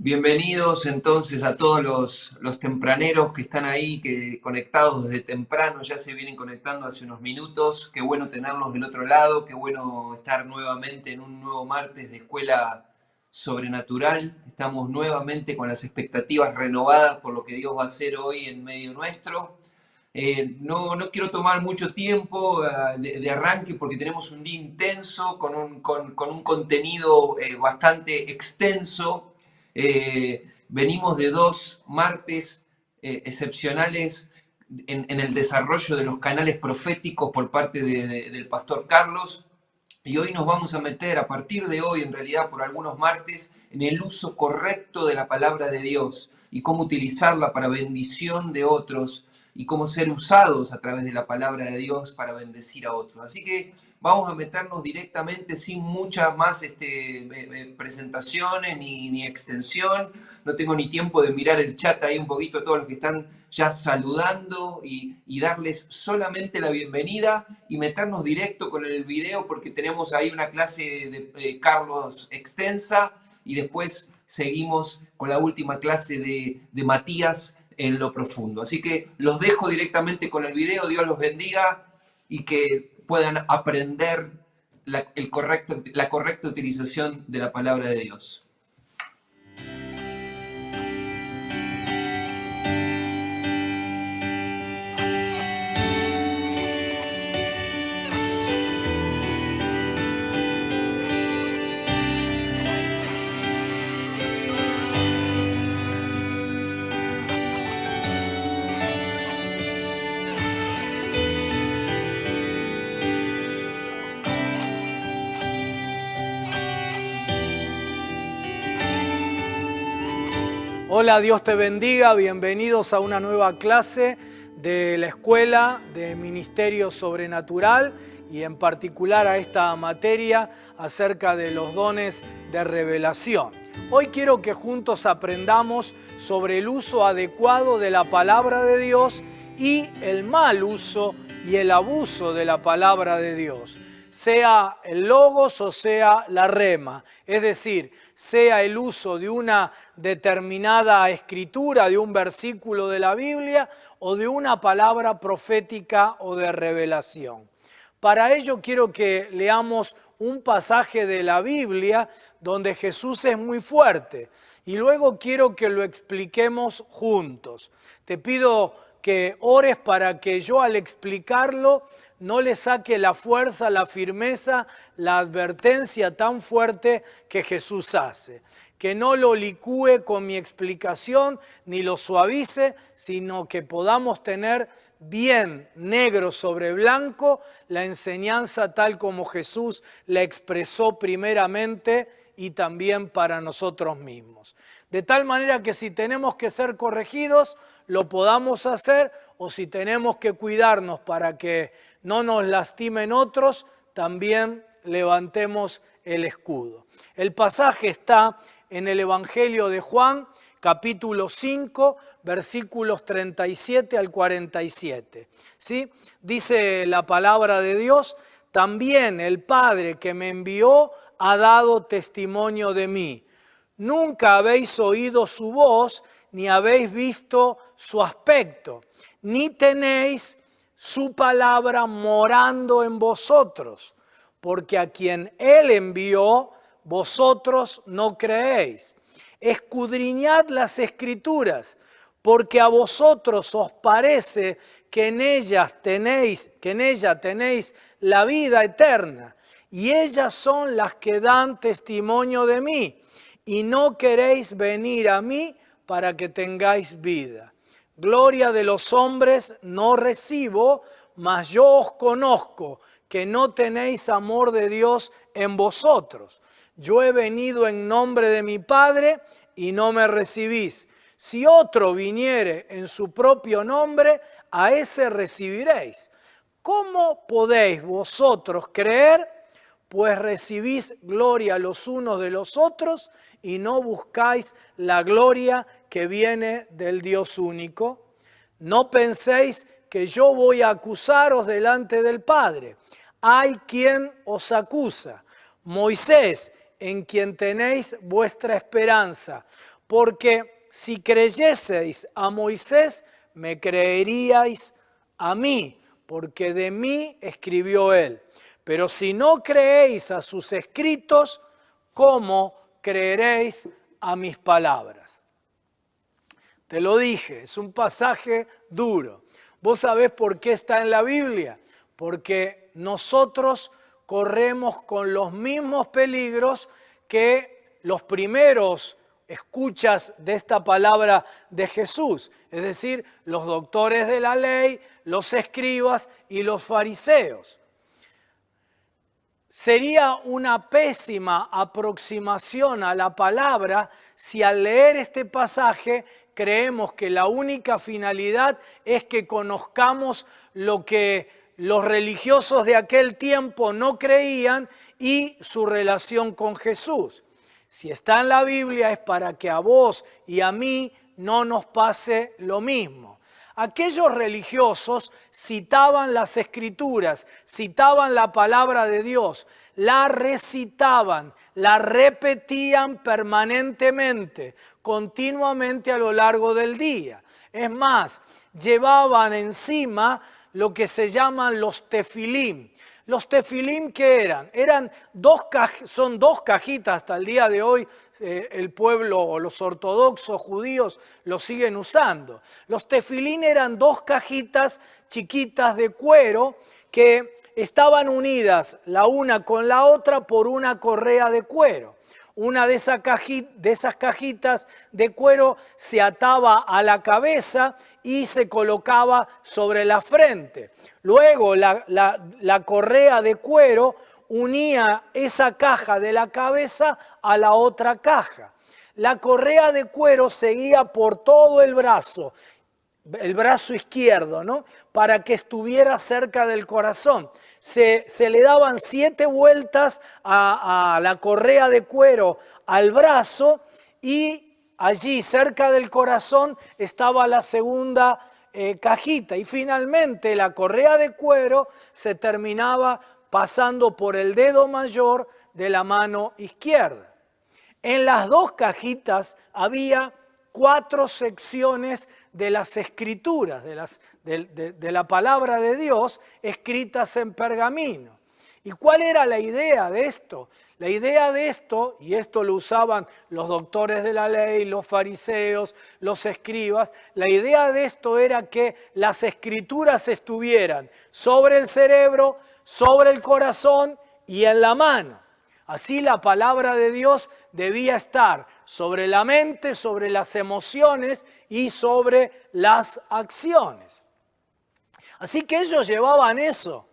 Bienvenidos entonces a todos los tempraneros que están ahí, que conectados desde temprano, ya se vienen conectando hace unos minutos. Qué bueno tenerlos del otro lado, qué bueno estar nuevamente en un nuevo martes de Escuela Sobrenatural. Estamos nuevamente con las expectativas renovadas por lo que Dios va a hacer hoy en medio nuestro. No quiero tomar mucho tiempo de arranque porque tenemos un día intenso con un contenido bastante extenso. Venimos de dos martes excepcionales en el desarrollo de los canales proféticos por parte del pastor Carlos. Y hoy nos vamos a meter, a partir de hoy, en realidad por algunos martes, en el uso correcto de la palabra de Dios y cómo utilizarla para bendición de otros y cómo ser usados a través de la palabra de Dios para bendecir a otros. Así que vamos a meternos directamente sin muchas más presentaciones ni extensión. No tengo ni tiempo de mirar el chat ahí un poquito a todos los que están ya saludando y darles solamente la bienvenida y meternos directo con el video porque tenemos ahí una clase de Carlos extensa y después seguimos con la última clase de Matías en lo profundo. Así que los dejo directamente con el video, Dios los bendiga y que puedan aprender la correcta utilización de la palabra de Dios. Hola, Dios te bendiga, bienvenidos a una nueva clase de la Escuela de Ministerio Sobrenatural y en particular a esta materia acerca de los dones de revelación. Hoy quiero que juntos aprendamos sobre el uso adecuado de la palabra de Dios y el mal uso y el abuso de la palabra de Dios, sea el logos o sea la rema, es decir, sea el uso de una determinada escritura, de un versículo de la Biblia o de una palabra profética o de revelación. Para ello quiero que leamos un pasaje de la Biblia donde Jesús es muy fuerte y luego quiero que lo expliquemos juntos. Te pido que ores para que yo al explicarlo no le saque la fuerza, la firmeza, la advertencia tan fuerte que Jesús hace. Que no lo licúe con mi explicación ni lo suavice, sino que podamos tener bien negro sobre blanco la enseñanza tal como Jesús la expresó primeramente y también para nosotros mismos. De tal manera que si tenemos que ser corregidos, lo podamos hacer, o si tenemos que cuidarnos para que no nos lastimen otros, también levantemos el escudo. El pasaje está en el Evangelio de Juan, capítulo 5, versículos 37 al 47. ¿Sí? Dice la palabra de Dios: también el Padre que me envió ha dado testimonio de mí. Nunca habéis oído su voz, ni habéis visto su aspecto, ni tenéis su palabra morando en vosotros, porque a quien Él envió, vosotros no creéis. Escudriñad las Escrituras, porque a vosotros os parece que en ella tenéis la vida eterna, y ellas son las que dan testimonio de mí, y no queréis venir a mí para que tengáis vida. Gloria de los hombres no recibo, mas yo os conozco, que no tenéis amor de Dios en vosotros. Yo he venido en nombre de mi Padre y no me recibís. Si otro viniere en su propio nombre, a ese recibiréis. ¿Cómo podéis vosotros creer? Pues recibís gloria los unos de los otros y no buscáis la gloria que viene del Dios único. No penséis que yo voy a acusaros delante del Padre. Hay quien os acusa, Moisés, en quien tenéis vuestra esperanza. porque si creyeseis a Moisés, me creeríais a mí, porque de mí escribió él. Pero si no creéis a sus escritos, ¿cómo creeréis a mis palabras? Te lo dije, es un pasaje duro. ¿Vos sabés por qué está en la Biblia? Porque nosotros corremos con los mismos peligros que los primeros escuchas de esta palabra de Jesús, es decir, los doctores de la ley, los escribas y los fariseos. Sería una pésima aproximación a la palabra si al leer este pasaje creemos que la única finalidad es que conozcamos lo que los religiosos de aquel tiempo no creían y su relación con Jesús. Si está en la Biblia es para que a vos y a mí no nos pase lo mismo. Aquellos religiosos citaban las Escrituras, citaban la palabra de Dios, la recitaban, la repetían permanentemente, continuamente a lo largo del día. Es más, llevaban encima lo que se llaman los tefilim. Los tefilim, ¿qué eran? Son dos cajitas hasta el día de hoy. El pueblo o los ortodoxos judíos lo siguen usando. Los tefilín eran dos cajitas chiquitas de cuero que estaban unidas la una con la otra por una correa de cuero. Una de esas cajitas de cuero se ataba a la cabeza y se colocaba sobre la frente. Luego la correa de cuero unía esa caja de la cabeza a la otra caja. La correa de cuero seguía por todo el brazo izquierdo, ¿no? Para que estuviera cerca del corazón. Se le daban 7 vueltas a la correa de cuero al brazo y allí cerca del corazón estaba la segunda cajita. Y finalmente la correa de cuero se terminaba pasando por el dedo mayor de la mano izquierda. En las dos cajitas había 4 secciones de las escrituras, de la palabra de Dios escritas en pergamino. ¿Y cuál era la idea de esto? La idea de esto, y esto lo usaban los doctores de la ley, los fariseos, los escribas, la idea de esto era que las escrituras estuvieran sobre el cerebro, sobre el corazón y en la mano. Así la palabra de Dios debía estar sobre la mente, sobre las emociones y sobre las acciones. Así que ellos llevaban eso.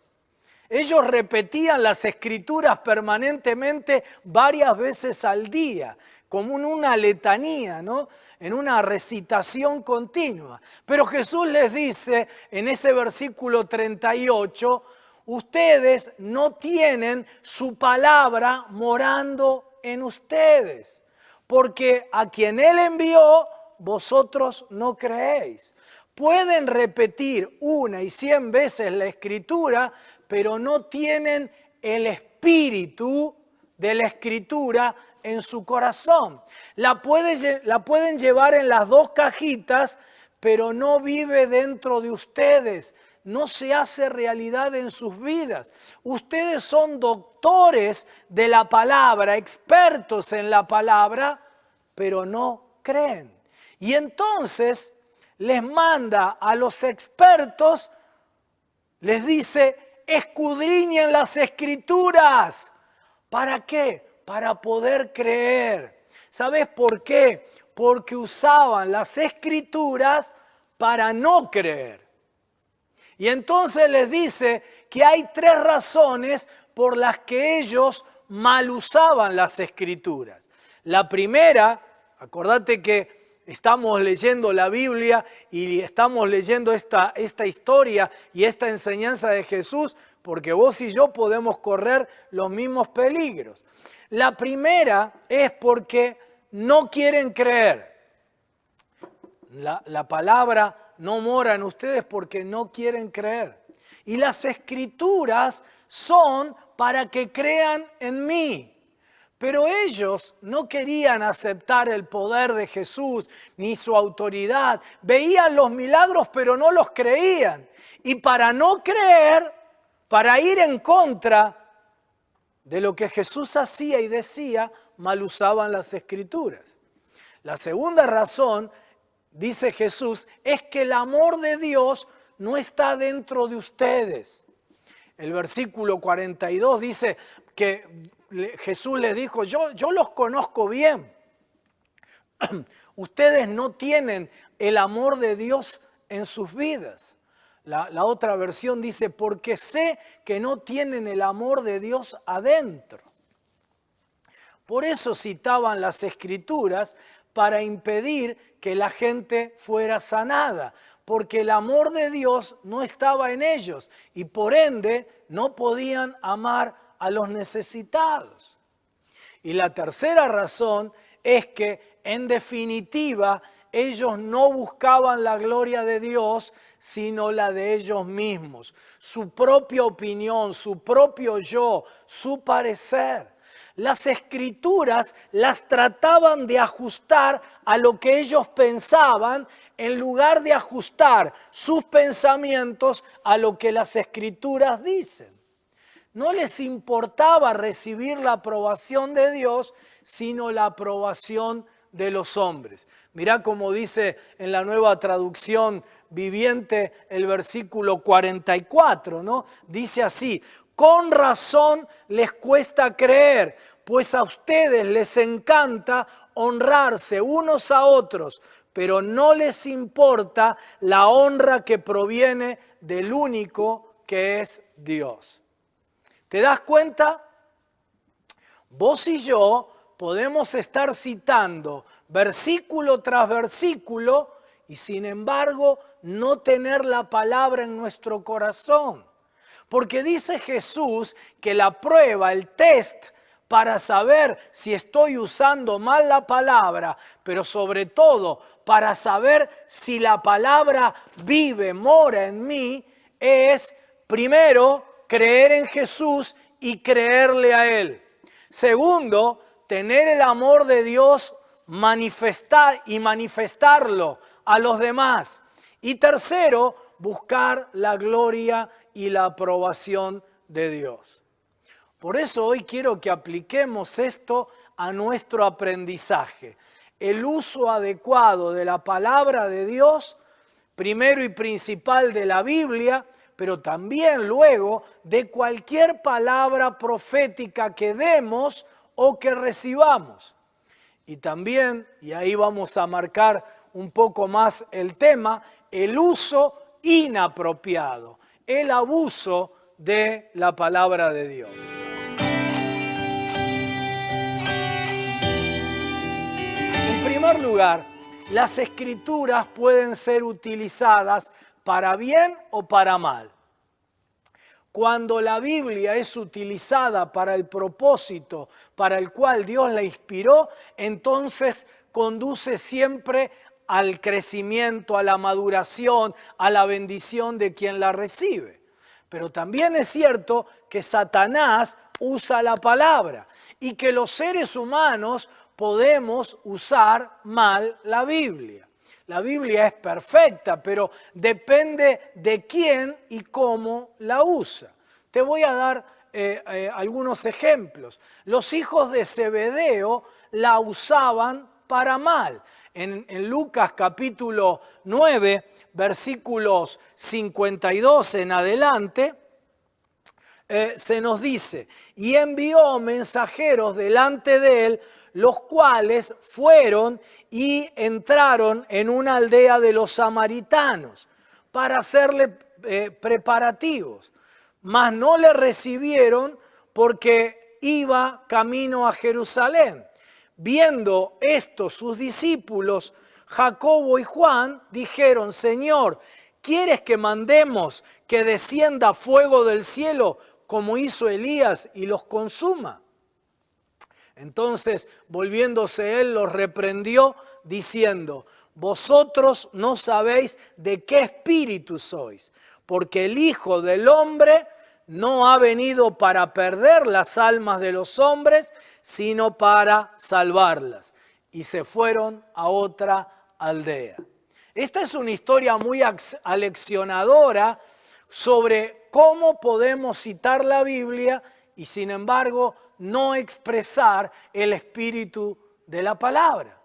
Ellos repetían las escrituras permanentemente varias veces al día, como en una letanía, ¿no? En una recitación continua. Pero Jesús les dice en ese versículo 38, ustedes no tienen su palabra morando en ustedes, porque a quien Él envió, vosotros no creéis. Pueden repetir 1 y 100 veces la Escritura, pero no tienen el espíritu de la Escritura en su corazón. La pueden llevar en las dos cajitas, pero no vive dentro de ustedes. No se hace realidad en sus vidas. Ustedes son doctores de la palabra, expertos en la palabra, pero no creen. Y entonces les manda a los expertos, les dice, escudriñen las escrituras. ¿Para qué? Para poder creer. ¿Sabes por qué? Porque usaban las escrituras para no creer. Y entonces les dice que hay 3 razones por las que ellos mal usaban las escrituras. La primera, acordate que estamos leyendo la Biblia y estamos leyendo esta historia y esta enseñanza de Jesús porque vos y yo podemos correr los mismos peligros. La primera es porque no quieren creer. La palabra no mora en ustedes porque no quieren creer. Y las escrituras son para que crean en mí. Pero ellos no querían aceptar el poder de Jesús ni su autoridad. Veían los milagros, pero no los creían. Y para no creer, para ir en contra de lo que Jesús hacía y decía, mal usaban las Escrituras. La segunda razón, dice Jesús, es que el amor de Dios no está dentro de ustedes. El versículo 42 dice que Jesús les dijo, yo los conozco bien. Ustedes no tienen el amor de Dios en sus vidas. La otra versión dice, porque sé que no tienen el amor de Dios adentro. Por eso citaban las Escrituras para impedir que la gente fuera sanada, porque el amor de Dios no estaba en ellos y por ende no podían amar a los necesitados. Y la tercera razón es que, en definitiva, ellos no buscaban la gloria de Dios, sino la de ellos mismos, su propia opinión, su propio yo, su parecer. Las Escrituras las trataban de ajustar a lo que ellos pensaban, en lugar de ajustar sus pensamientos a lo que las Escrituras dicen. No les importaba recibir la aprobación de Dios, sino la aprobación de los hombres. Mirá cómo dice en la Nueva Traducción Viviente el versículo 44, ¿no? Dice así, con razón les cuesta creer, pues a ustedes les encanta honrarse unos a otros, pero no les importa la honra que proviene del único que es Dios. ¿Te das cuenta? Vos y yo podemos estar citando versículo tras versículo y sin embargo no tener la palabra en nuestro corazón. Porque dice Jesús que la prueba, el test para saber si estoy usando mal la palabra, pero sobre todo para saber si la palabra vive, mora en mí, es primero creer en Jesús y creerle a Él. Segundo, tener el amor de Dios, manifestarlo a los demás. Y tercero, buscar la gloria y la aprobación de Dios. Por eso hoy quiero que apliquemos esto a nuestro aprendizaje. El uso adecuado de la palabra de Dios, primero y principal de la Biblia, pero también luego de cualquier palabra profética que demos o que recibamos. Y también, y ahí vamos a marcar un poco más el tema, el uso inapropiado, el abuso de la palabra de Dios. En primer lugar, las Escrituras pueden ser utilizadas para bien o para mal. Cuando la Biblia es utilizada para el propósito para el cual Dios la inspiró, entonces conduce siempre al crecimiento, a la maduración, a la bendición de quien la recibe. Pero también es cierto que Satanás usa la palabra y que los seres humanos podemos usar mal la Biblia. La Biblia es perfecta, pero depende de quién y cómo la usa. Te voy a dar algunos ejemplos. Los hijos de Zebedeo la usaban para mal. En Lucas capítulo 9, versículos 52 en adelante, se nos dice, y envió mensajeros delante de él, los cuales fueron y entraron en una aldea de los samaritanos para hacerle preparativos. Mas no le recibieron porque iba camino a Jerusalén. Viendo esto sus discípulos, Jacobo y Juan, dijeron, Señor, ¿quieres que mandemos que descienda fuego del cielo como hizo Elías y los consuma? Entonces, volviéndose él, los reprendió, diciendo, vosotros no sabéis de qué espíritu sois, porque el Hijo del Hombre no ha venido para perder las almas de los hombres, sino para salvarlas. Y se fueron a otra aldea. Esta es una historia muy aleccionadora sobre cómo podemos citar la Biblia y sin embargo no expresar el espíritu de la palabra.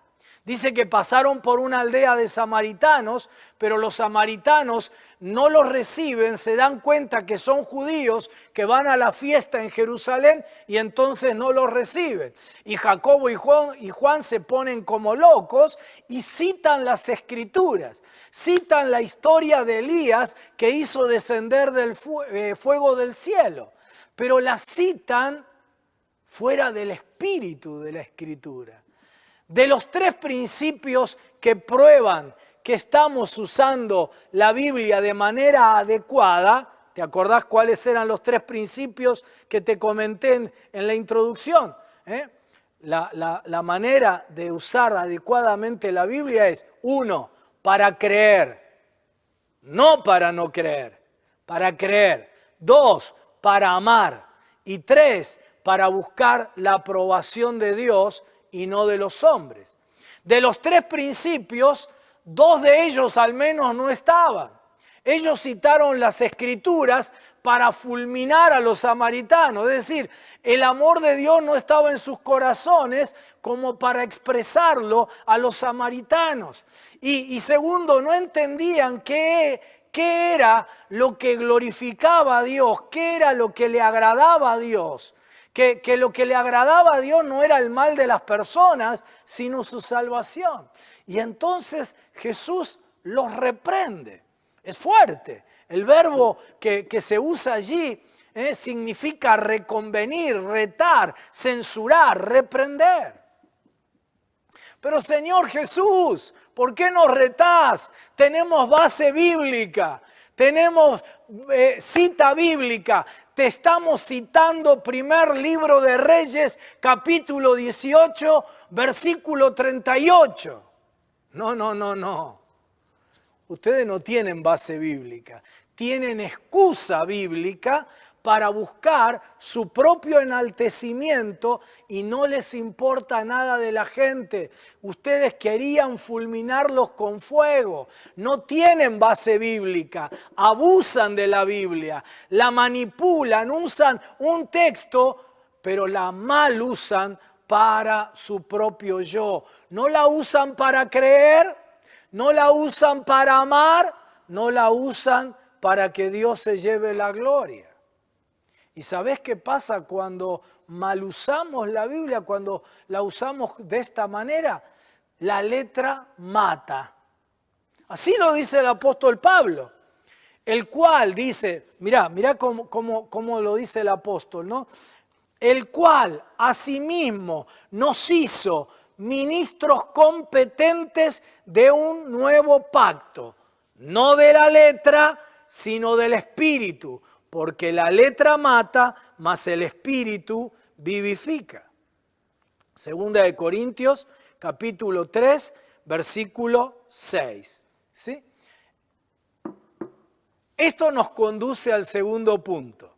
Dice que pasaron por una aldea de samaritanos, pero los samaritanos no los reciben, se dan cuenta que son judíos que van a la fiesta en Jerusalén y entonces no los reciben. Y Jacobo y Juan se ponen como locos y citan las escrituras, citan la historia de Elías que hizo descender del fuego del cielo, pero la citan fuera del espíritu de la escritura. De los 3 principios que prueban que estamos usando la Biblia de manera adecuada, ¿te acordás cuáles eran los 3 principios que te comenté en la introducción? La manera de usar adecuadamente la Biblia es 1, para creer, no para no creer, para creer. 2, para amar. Y 3, para buscar la aprobación de Dios y no de los hombres. De los 3 principios, 2 de ellos al menos no estaban. Ellos citaron las escrituras para fulminar a los samaritanos, es decir, el amor de Dios no estaba en sus corazones como para expresarlo a los samaritanos. Y segundo, no entendían qué era lo que glorificaba a Dios, qué era lo que le agradaba a Dios. Que lo que le agradaba a Dios no era el mal de las personas, sino su salvación. Y entonces Jesús los reprende. Es fuerte. El verbo que se usa allí significa reconvenir, retar, censurar, reprender. Pero Señor Jesús, ¿por qué nos retás? Tenemos base bíblica, tenemos cita bíblica. Te estamos citando primer libro de Reyes, capítulo 18, versículo 38. No. Ustedes no tienen base bíblica, tienen excusa bíblica para buscar su propio enaltecimiento y no les importa nada de la gente. Ustedes querían fulminarlos con fuego. No tienen base bíblica, abusan de la Biblia, la manipulan, usan un texto, pero la mal usan para su propio yo. No la usan para creer, no la usan para amar, no la usan para que Dios se lleve la gloria. ¿Y sabés qué pasa cuando mal usamos la Biblia, cuando la usamos de esta manera? La letra mata. Así lo dice el apóstol Pablo, el cual dice, mirá cómo lo dice el apóstol, ¿no? El cual asimismo nos hizo ministros competentes de un nuevo pacto, no de la letra, sino del espíritu. Porque la letra mata, mas el espíritu vivifica. Segunda de Corintios, capítulo 3, versículo 6. ¿Sí? Esto nos conduce al segundo punto.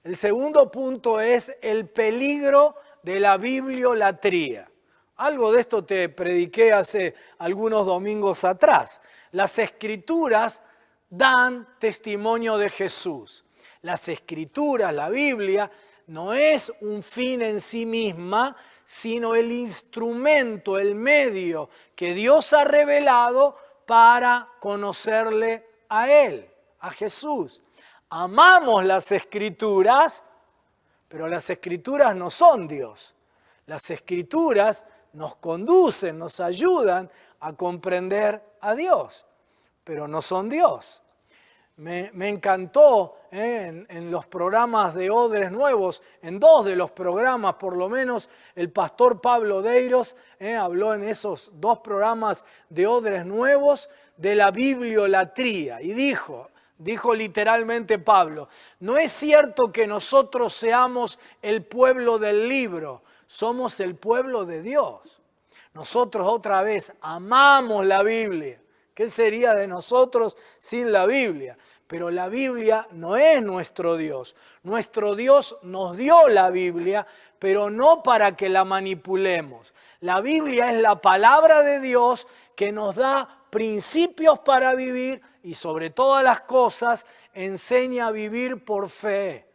El segundo punto es el peligro de la bibliolatría. Algo de esto te prediqué hace algunos domingos atrás. Las escrituras dan testimonio de Jesús. Las escrituras, la Biblia, no es un fin en sí misma, sino el instrumento, el medio que Dios ha revelado para conocerle a Él, a Jesús. Amamos las escrituras, pero las escrituras no son Dios. Las escrituras nos conducen, nos ayudan a comprender a Dios, pero no son Dios. Me encantó en los programas de Odres Nuevos, en 2 de los programas por lo menos, el pastor Pablo Deiros habló en esos 2 programas de Odres Nuevos de la bibliolatría y dijo literalmente Pablo, no es cierto que nosotros seamos el pueblo del libro, somos el pueblo de Dios. Nosotros otra vez amamos la Biblia. ¿Qué sería de nosotros sin la Biblia? Pero la Biblia no es nuestro Dios. Nuestro Dios nos dio la Biblia, pero no para que la manipulemos. La Biblia es la palabra de Dios que nos da principios para vivir y sobre todas las cosas enseña a vivir por fe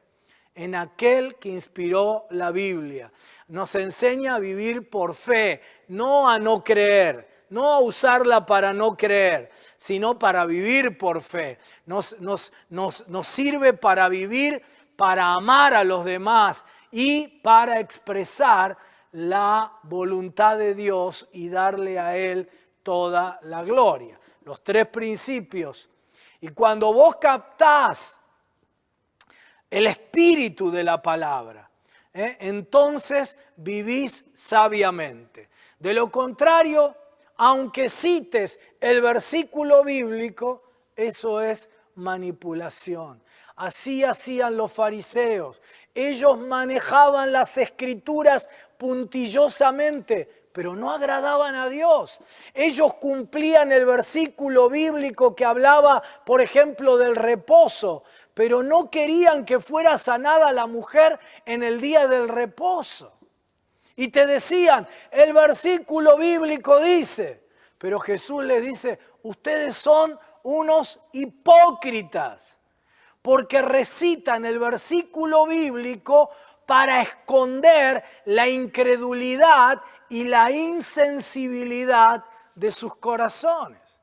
en aquel que inspiró la Biblia. Nos enseña a vivir por fe, no a no creer. No a usarla para no creer, sino para vivir por fe. Nos sirve para vivir, para amar a los demás y para expresar la voluntad de Dios y darle a Él toda la gloria. Los 3 principios. Y cuando vos captás el espíritu de la palabra, entonces vivís sabiamente. De lo contrario, aunque cites el versículo bíblico, eso es manipulación. Así hacían los fariseos. Ellos manejaban las escrituras puntillosamente, pero no agradaban a Dios. Ellos cumplían el versículo bíblico que hablaba, por ejemplo, del reposo, pero no querían que fuera sanada la mujer en el día del reposo. Y te decían, el versículo bíblico dice, pero Jesús les dice, ustedes son unos hipócritas, porque recitan el versículo bíblico para esconder la incredulidad y la insensibilidad de sus corazones.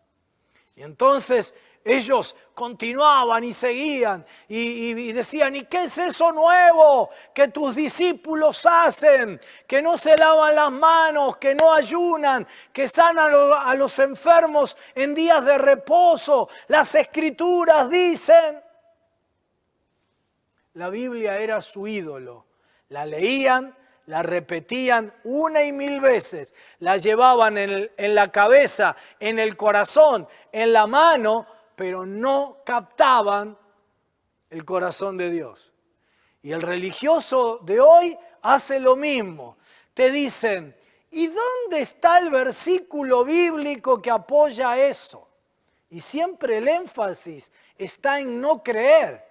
Y entonces ellos continuaban y seguían y decían, ¿y qué es eso nuevo que tus discípulos hacen? Que no se lavan las manos, que no ayunan, que sanan a los enfermos en días de reposo. Las escrituras dicen. La Biblia era su ídolo. La leían, la repetían 1 y 1000 veces. La llevaban en la cabeza, en el corazón, en la mano, pero no captaban el corazón de Dios. Y el religioso de hoy hace lo mismo. Te dicen, ¿y dónde está el versículo bíblico que apoya eso? Y siempre el énfasis está en no creer.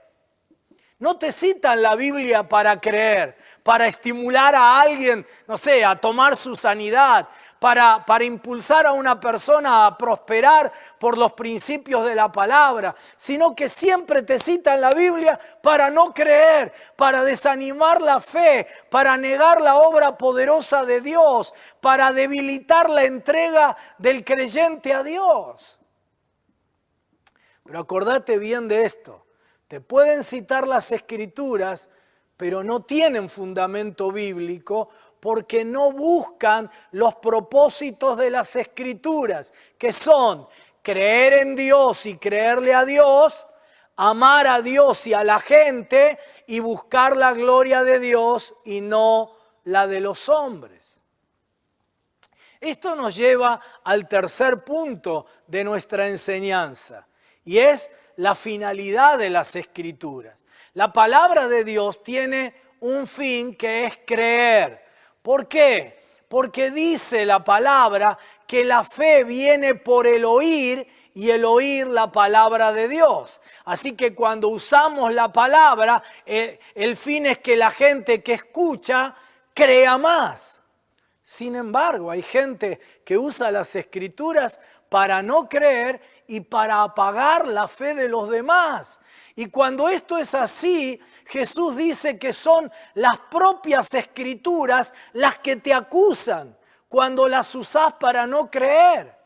No te citan la Biblia para creer, para estimular a alguien, no sé, a tomar su sanidad, para impulsar a una persona a prosperar por los principios de la palabra, sino que siempre te citan la Biblia para no creer, para desanimar la fe, para negar la obra poderosa de Dios, para debilitar la entrega del creyente a Dios. Pero acordate bien de esto. Te pueden citar las escrituras, pero no tienen fundamento bíblico porque no buscan los propósitos de las escrituras, que son creer en Dios y creerle a Dios, amar a Dios y a la gente y buscar la gloria de Dios y no la de los hombres. Esto nos lleva al tercer punto de nuestra enseñanza y es la finalidad de las escrituras. La palabra de Dios tiene un fin que es creer. ¿Por qué? Porque dice la palabra que la fe viene por el oír y el oír la palabra de Dios. Así que cuando usamos la palabra, el fin es que la gente que escucha crea más. Sin embargo, hay gente que usa las escrituras para no creer y para apagar la fe de los demás. Y cuando esto es así, Jesús dice que son las propias escrituras las que te acusan cuando las usás para no creer.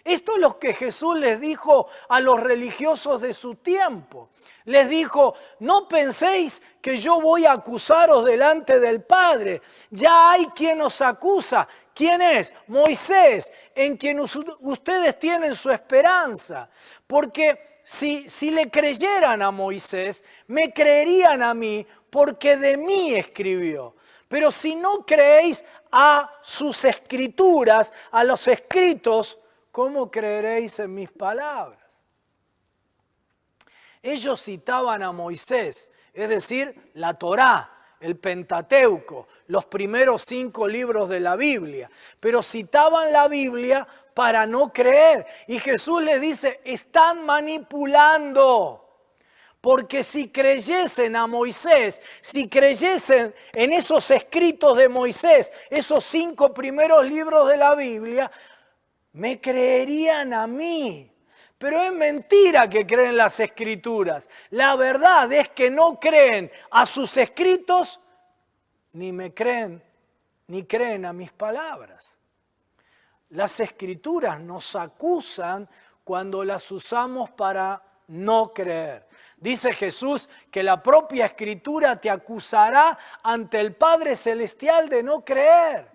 Esto es lo que Jesús les dijo a los religiosos de su tiempo. Les dijo, no penséis que yo voy a acusaros delante del Padre. Ya hay quien os acusa. ¿Quién es? Moisés, en quien ustedes tienen su esperanza. Porque si le creyeran a Moisés, me creerían a mí, porque de mí escribió. Pero si no creéis a sus escrituras, a los escritos, ¿cómo creeréis en mis palabras? Ellos citaban a Moisés, es decir, la Torá, el Pentateuco, los primeros 5 libros de la Biblia, pero citaban la Biblia para no creer. Y Jesús les dice, están manipulando. Porque si creyesen a Moisés, si creyesen en esos escritos de Moisés, esos 5 primeros libros de la Biblia, me creerían a mí. Pero es mentira que creen las escrituras. La verdad es que no creen a sus escritos, ni me creen, ni creen a mis palabras. Las escrituras nos acusan cuando las usamos para no creer. Dice Jesús que la propia escritura te acusará ante el Padre Celestial de no creer.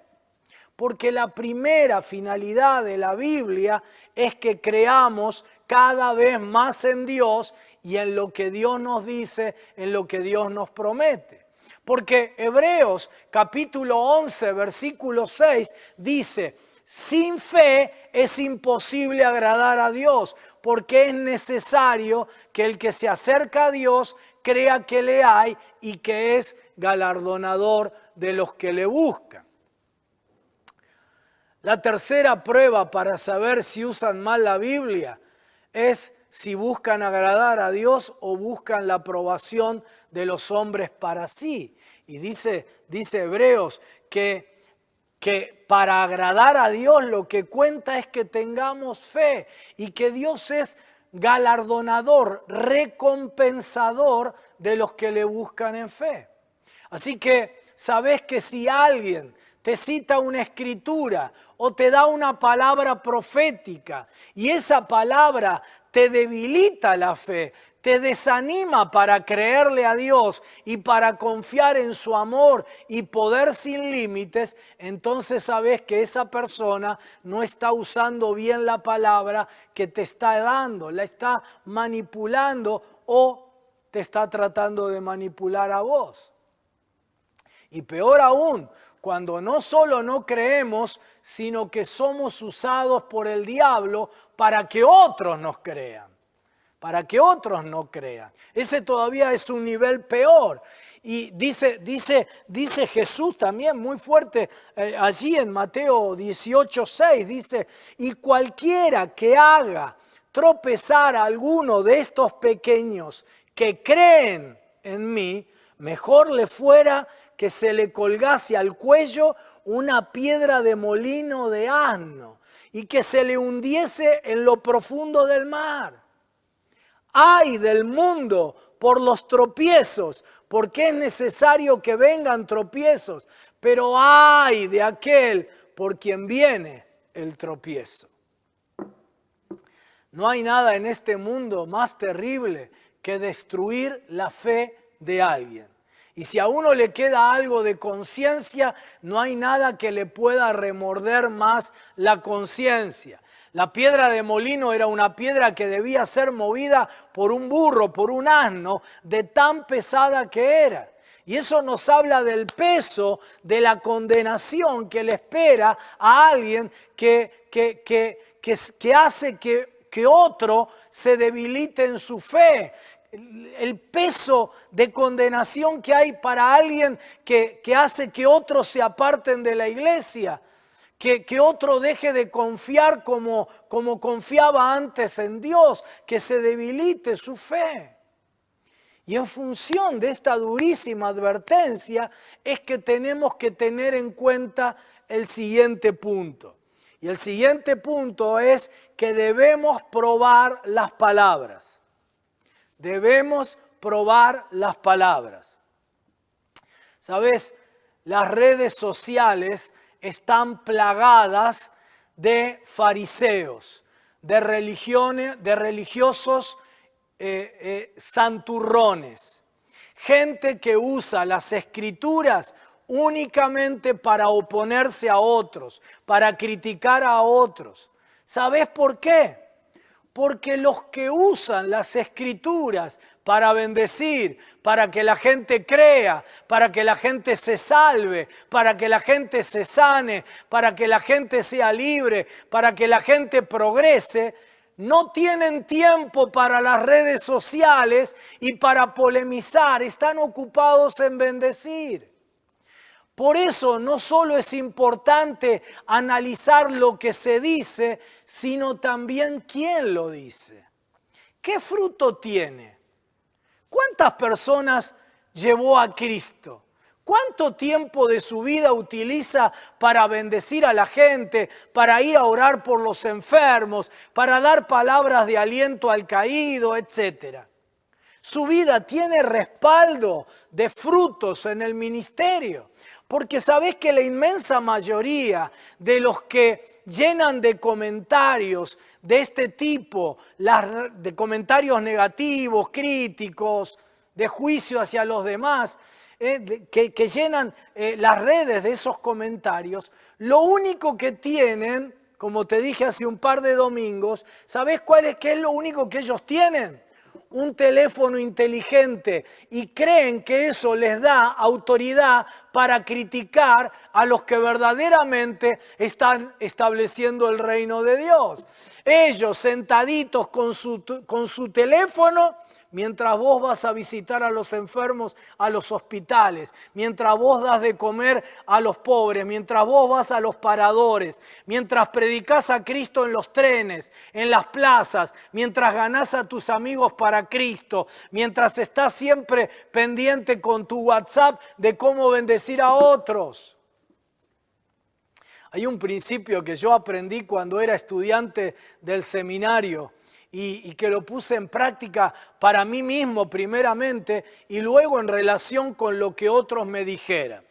Porque la primera finalidad de la Biblia es que creamos cada vez más en Dios y en lo que Dios nos dice, en lo que Dios nos promete. Porque Hebreos capítulo 11, versículo 6 dice: sin fe es imposible agradar a Dios, porque es necesario que el que se acerca a Dios crea que le hay y que es galardonador de los que le buscan. La tercera prueba para saber si usan mal la Biblia es si buscan agradar a Dios o buscan la aprobación de los hombres para sí. Y dice Hebreos que para agradar a Dios lo que cuenta es que tengamos fe y que Dios es galardonador, recompensador de los que le buscan en fe. Así que sabes que si alguien te cita una escritura o te da una palabra profética y esa palabra te debilita la fe, te desanima para creerle a Dios y para confiar en su amor y poder sin límites, entonces sabes que esa persona no está usando bien la palabra que te está dando, la está manipulando o te está tratando de manipular a vos. Y peor aún, cuando no solo no creemos, sino que somos usados por el diablo para que otros nos crean. Para que otros no crean. Ese todavía es un nivel peor. Y dice Jesús también muy fuerte allí en Mateo 18:6, dice: y cualquiera que haga tropezar a alguno de estos pequeños que creen en mí, mejor le fuera que se le colgase al cuello una piedra de molino de asno y que se le hundiese en lo profundo del mar. ¡Ay del mundo por los tropiezos! Porque es necesario que vengan tropiezos, pero ¡ay de aquel por quien viene el tropiezo! No hay nada en este mundo más terrible que destruir la fe de alguien. Y si a uno le queda algo de conciencia, no hay nada que le pueda remorder más la conciencia. La piedra de molino era una piedra que debía ser movida por un burro, por un asno, de tan pesada que era. Y eso nos habla del peso de la condenación que le espera a alguien que hace que otro se debilite en su fe. El peso de condenación que hay para alguien que hace que otros se aparten de la iglesia. Que otro deje de confiar como confiaba antes en Dios, que se debilite su fe. Y en función de esta durísima advertencia es que tenemos que tener en cuenta el siguiente punto. Y el siguiente punto es que debemos probar las palabras. Debemos probar las palabras. ¿Sabes? Las redes sociales están plagadas de fariseos, de religiosos santurrones. Gente que usa las escrituras únicamente para oponerse a otros, para criticar a otros. ¿Sabes por qué? Porque los que usan las escrituras para bendecir, para que la gente crea, para que la gente se salve, para que la gente se sane, para que la gente sea libre, para que la gente progrese, no tienen tiempo para las redes sociales y para polemizar, están ocupados en bendecir. Por eso no solo es importante analizar lo que se dice, sino también quién lo dice. ¿Qué fruto tiene? ¿Cuántas personas llevó a Cristo? ¿Cuánto tiempo de su vida utiliza para bendecir a la gente, para ir a orar por los enfermos, para dar palabras de aliento al caído, etcétera? Su vida tiene respaldo de frutos en el ministerio, porque sabés que la inmensa mayoría de los que llenan de comentarios de este tipo, de comentarios negativos, críticos, de juicio hacia los demás, que llenan las redes de esos comentarios, lo único que tienen, como te dije hace un par de domingos, ¿sabés qué es lo único que ellos tienen? Un teléfono inteligente, y creen que eso les da autoridad para criticar a los que verdaderamente están estableciendo el reino de Dios. Ellos sentaditos con su teléfono, mientras vos vas a visitar a los enfermos a los hospitales, mientras vos das de comer a los pobres, mientras vos vas a los paradores, mientras predicás a Cristo en los trenes, en las plazas, mientras ganás a tus amigos para Cristo, mientras estás siempre pendiente con tu WhatsApp de cómo bendecir a otros. Hay un principio que yo aprendí cuando era estudiante del seminario, y que lo puse en práctica para mí mismo primeramente y luego en relación con lo que otros me dijeran.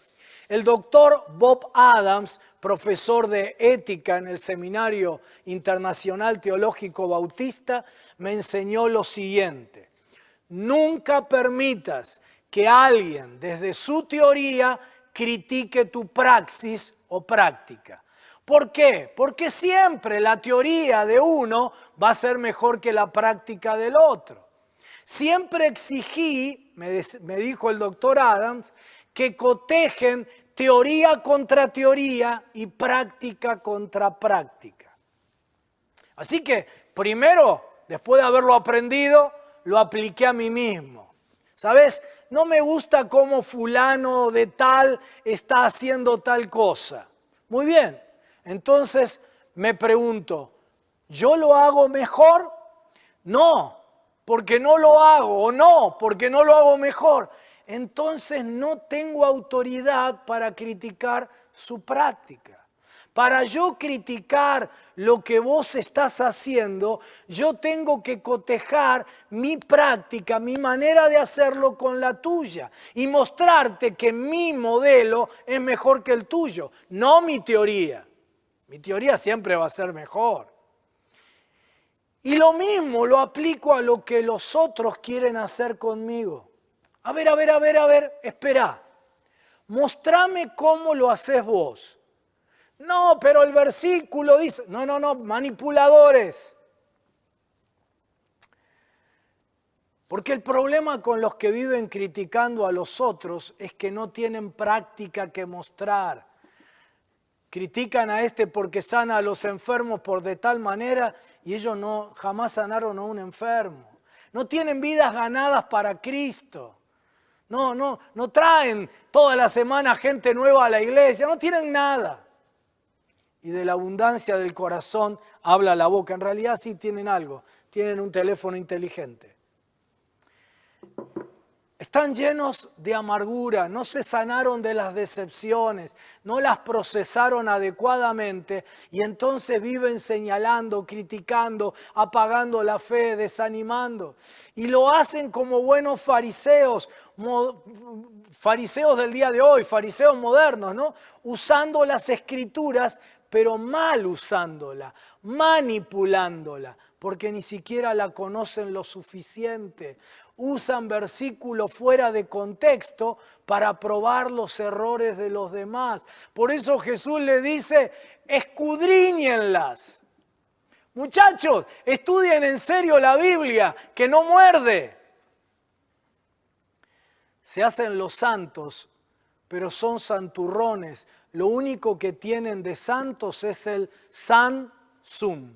El doctor Bob Adams, profesor de ética en el Seminario Internacional Teológico Bautista, me enseñó lo siguiente: nunca permitas que alguien desde su teoría critique tu praxis o práctica. ¿Por qué? Porque siempre la teoría de uno va a ser mejor que la práctica del otro. Siempre exigí, me dijo el doctor Adams, que cotejen teoría contra teoría y práctica contra práctica. Así que primero, después de haberlo aprendido, lo apliqué a mí mismo. ¿Sabes? No me gusta cómo fulano de tal está haciendo tal cosa. Muy bien. Entonces me pregunto, ¿yo lo hago mejor? No, porque no lo hago, o no, porque no lo hago mejor. Entonces no tengo autoridad para criticar su práctica. Para yo criticar lo que vos estás haciendo, yo tengo que cotejar mi práctica, mi manera de hacerlo con la tuya y mostrarte que mi modelo es mejor que el tuyo, no mi teoría. Mi teoría siempre va a ser mejor. Y lo mismo lo aplico a lo que los otros quieren hacer conmigo. A ver, espera. Mostrame cómo lo haces vos. No, pero el versículo dice... No, manipuladores. Porque el problema con los que viven criticando a los otros es que no tienen práctica que mostrar. Critican a este porque sana a los enfermos por de tal manera y ellos jamás sanaron a un enfermo. No tienen vidas ganadas para Cristo. No traen toda la semana gente nueva a la iglesia, no tienen nada. Y de la abundancia del corazón habla la boca. En realidad sí tienen algo, tienen un teléfono inteligente. Están llenos de amargura, no se sanaron de las decepciones, no las procesaron adecuadamente y entonces viven señalando, criticando, apagando la fe, desanimando. Y lo hacen como buenos fariseos, fariseos del día de hoy, fariseos modernos, ¿no? Usando las escrituras, pero mal usándola, manipulándola, porque ni siquiera la conocen lo suficiente. Usan versículos fuera de contexto para probar los errores de los demás. Por eso Jesús le dice, escudriñenlas. Muchachos, estudien en serio la Biblia, que no muerde. Se hacen los santos, pero son santurrones. Lo único que tienen de santos es el san sum.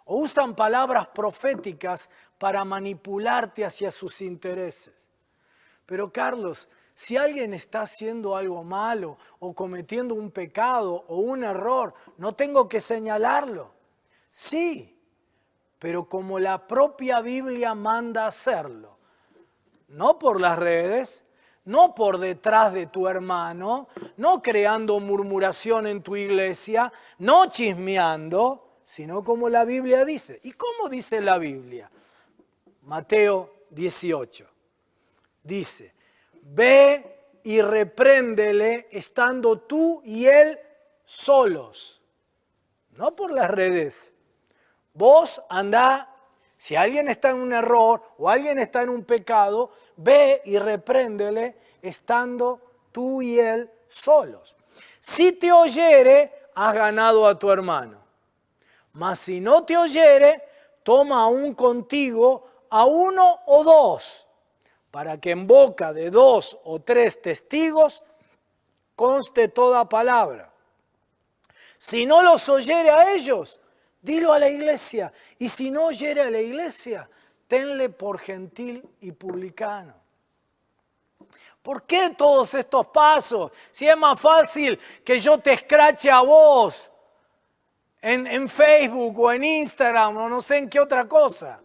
O usan palabras proféticas para manipularte hacia sus intereses. Pero Carlos, si alguien está haciendo algo malo o cometiendo un pecado o un error, ¿no tengo que señalarlo? Sí, pero como la propia Biblia manda hacerlo, no por las redes, no por detrás de tu hermano, no creando murmuración en tu iglesia, no chismeando, sino como la Biblia dice. ¿Y cómo dice la Biblia? Mateo 18. Dice, ve y repréndele estando tú y él solos, no por las redes. Vos andá, si alguien está en un error o alguien está en un pecado, ve y repréndele estando tú y él solos. Si te oyere, has ganado a tu hermano. Mas si no te oyere, toma aún contigo a uno o dos, para que en boca de 2 o 3 testigos conste toda palabra. Si no los oyere a ellos, dilo a la iglesia. Y si no oyere a la iglesia, tenle por gentil y publicano. ¿Por qué todos estos pasos? Si es más fácil que yo te escrache a vos en Facebook o en Instagram o no sé en qué otra cosa.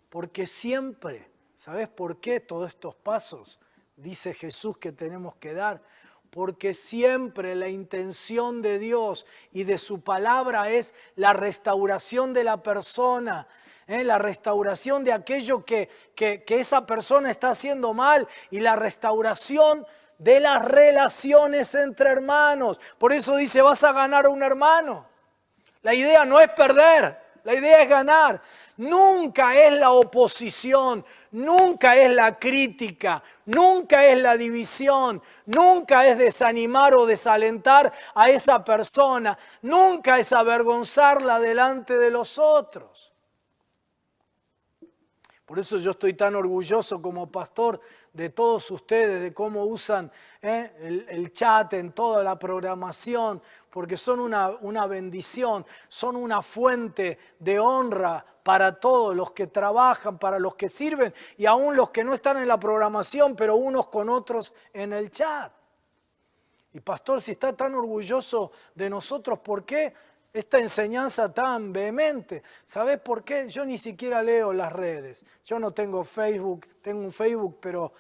Porque siempre, ¿sabes por qué todos estos pasos? Dice Jesús que tenemos que dar. Porque siempre la intención de Dios y de su palabra es la restauración de la persona, la restauración de aquello que esa persona está haciendo mal y la restauración de las relaciones entre hermanos. Por eso dice, vas a ganar a un hermano. La idea no es perder, la idea es ganar. Nunca es la oposición, nunca es la crítica, nunca es la división, nunca es desanimar o desalentar a esa persona, nunca es avergonzarla delante de los otros. Por eso yo estoy tan orgulloso como pastor de todos ustedes, de cómo usan el chat en toda la programación, porque son una bendición, son una fuente de honra para todos los que trabajan, para los que sirven y aún los que no están en la programación, pero unos con otros en el chat. Y pastor, si está tan orgulloso de nosotros, ¿por qué esta enseñanza tan vehemente? ¿Sabés por qué? Yo ni siquiera leo las redes. Yo no tengo Facebook, tengo un Facebook, pero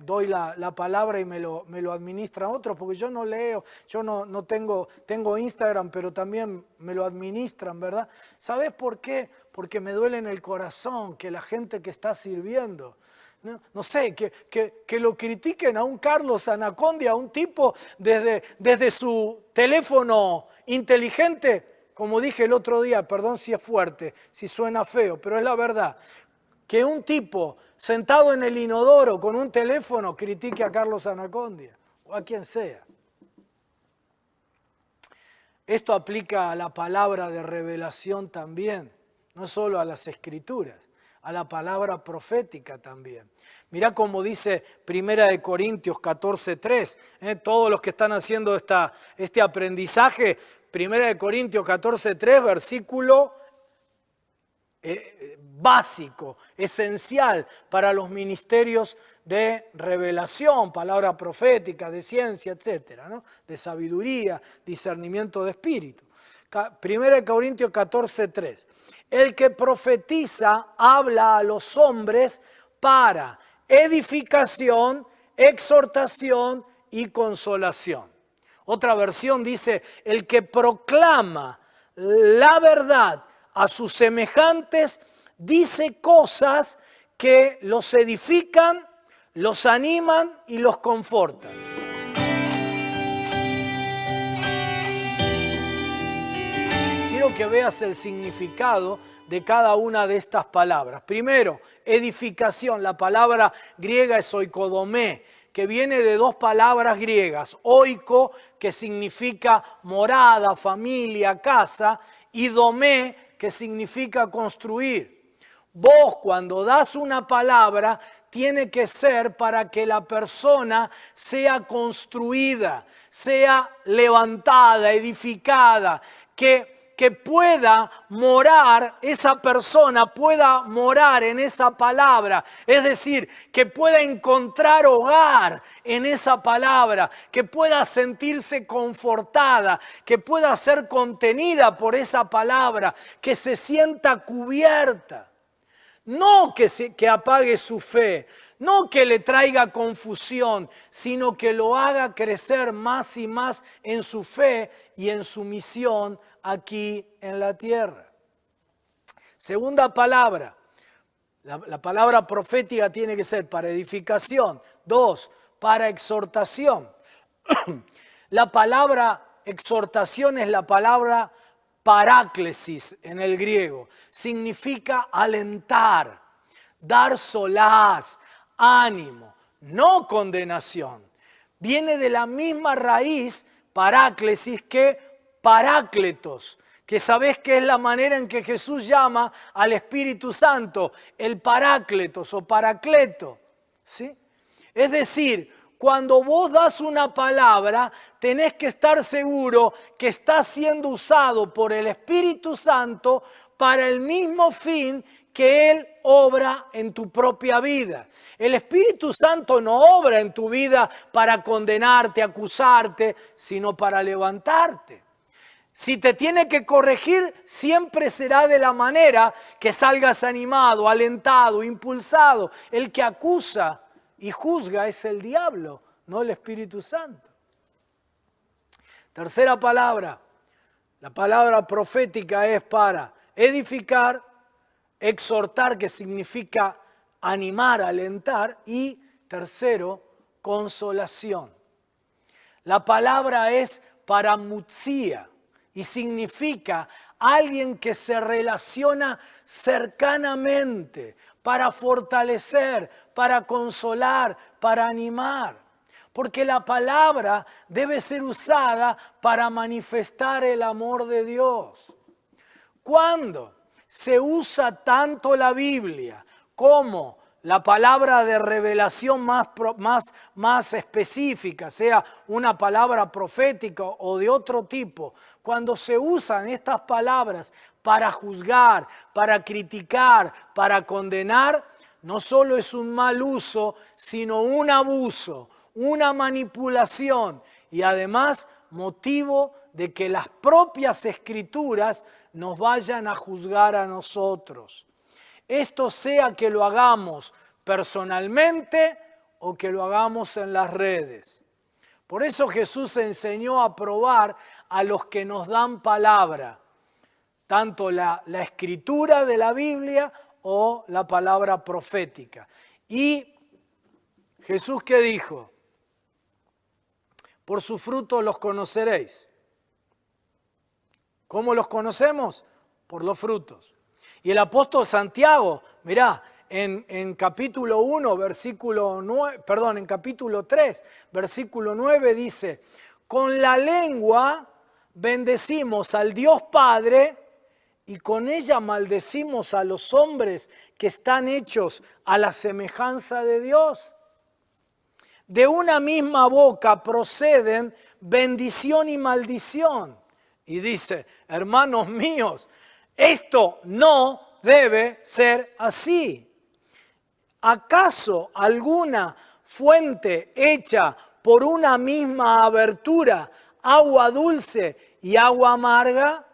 doy la palabra y me lo administran otros, porque yo no leo, yo no tengo Instagram, pero también me lo administran, ¿verdad? ¿Sabés por qué? Porque me duele en el corazón que la gente que está sirviendo, no sé, que lo critiquen a un Carlos Anacondia, a un tipo desde su teléfono inteligente, como dije el otro día, perdón si es fuerte, si suena feo, pero es la verdad, que un tipo sentado en el inodoro con un teléfono critique a Carlos Anacondia o a quien sea. Esto aplica a la palabra de revelación también, no solo a las escrituras, a la palabra profética también. Mirá cómo dice 1 Corintios 14:3, todos los que están haciendo este aprendizaje, 1 Corintios 14:3, versículo básico, esencial para los ministerios de revelación, palabra profética, de ciencia, etcétera, ¿no? De sabiduría, discernimiento de espíritu. 1 Corintios 14:3. El que profetiza habla a los hombres para edificación, exhortación y consolación. Otra versión dice, el que proclama la verdad a sus semejantes dice cosas que los edifican, los animan y los confortan. Quiero que veas el significado de cada una de estas palabras. Primero, edificación. La palabra griega es oikodomé, que viene de dos palabras griegas. Oiko, que significa morada, familia, casa, y domé, que significa construir. Vos, cuando das una palabra, tiene que ser para que la persona sea construida, sea levantada, edificada, que pueda morar, esa persona pueda morar en esa palabra. Es decir, que pueda encontrar hogar en esa palabra, que pueda sentirse confortada, que pueda ser contenida por esa palabra, que se sienta cubierta. No que apague su fe, no que le traiga confusión, sino que lo haga crecer más y más en su fe y en su misión aquí en la tierra. Segunda palabra, la palabra profética tiene que ser para edificación. 2, para exhortación. La palabra exhortación es la palabra paráclesis en el griego. Significa alentar, dar solaz, ánimo, no condenación. Viene de la misma raíz paráclesis que parácletos, que sabés que es la manera en que Jesús llama al Espíritu Santo, el parácletos o paracleto, ¿sí? Es decir, cuando vos das una palabra, tenés que estar seguro que está siendo usado por el Espíritu Santo para el mismo fin que Él obra en tu propia vida. El Espíritu Santo no obra en tu vida para condenarte, acusarte, sino para levantarte. Si te tiene que corregir, siempre será de la manera que salgas animado, alentado, impulsado. El que acusa y juzga es el diablo, no el Espíritu Santo. Tercera palabra, la palabra profética es para edificar, exhortar, que significa animar, alentar, y tercero, consolación. La palabra es paramutsía y significa alguien que se relaciona cercanamente para fortalecer, para consolar, para animar. Porque la palabra debe ser usada para manifestar el amor de Dios. Cuando se usa tanto la Biblia como la palabra de revelación más específica, sea una palabra profética o de otro tipo, cuando se usan estas palabras para juzgar, para criticar, para condenar, no solo es un mal uso, sino un abuso, una manipulación y además motivo de que las propias escrituras nos vayan a juzgar a nosotros. Esto sea que lo hagamos personalmente o que lo hagamos en las redes. Por eso Jesús enseñó a probar a los que nos dan palabra, tanto la escritura de la Biblia o la palabra profética. Y Jesús, ¿qué dijo? Por sus frutos los conoceréis. ¿Cómo los conocemos? Por los frutos. Y el apóstol Santiago, mirá, en capítulo 1, versículo 9, perdón, en capítulo 3, versículo 9 dice, con la lengua bendecimos al Dios Padre y con ella maldecimos a los hombres que están hechos a la semejanza de Dios. De una misma boca proceden bendición y maldición. Y dice, hermanos míos, esto no debe ser así. ¿Acaso alguna fuente hecha por una misma abertura, agua dulce y agua amarga?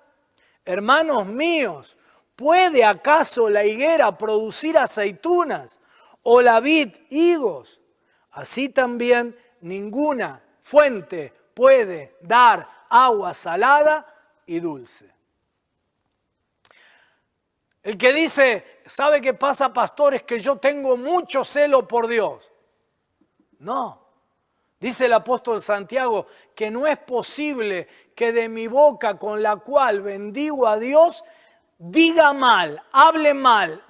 Hermanos míos, ¿puede acaso la higuera producir aceitunas o la vid higos? Así también ninguna fuente puede dar agua salada y dulce. El que dice, ¿sabe qué pasa, pastor? Es que yo tengo mucho celo por Dios. No. Dice el apóstol Santiago que no es posible que de mi boca con la cual bendigo a Dios, diga mal, hable mal,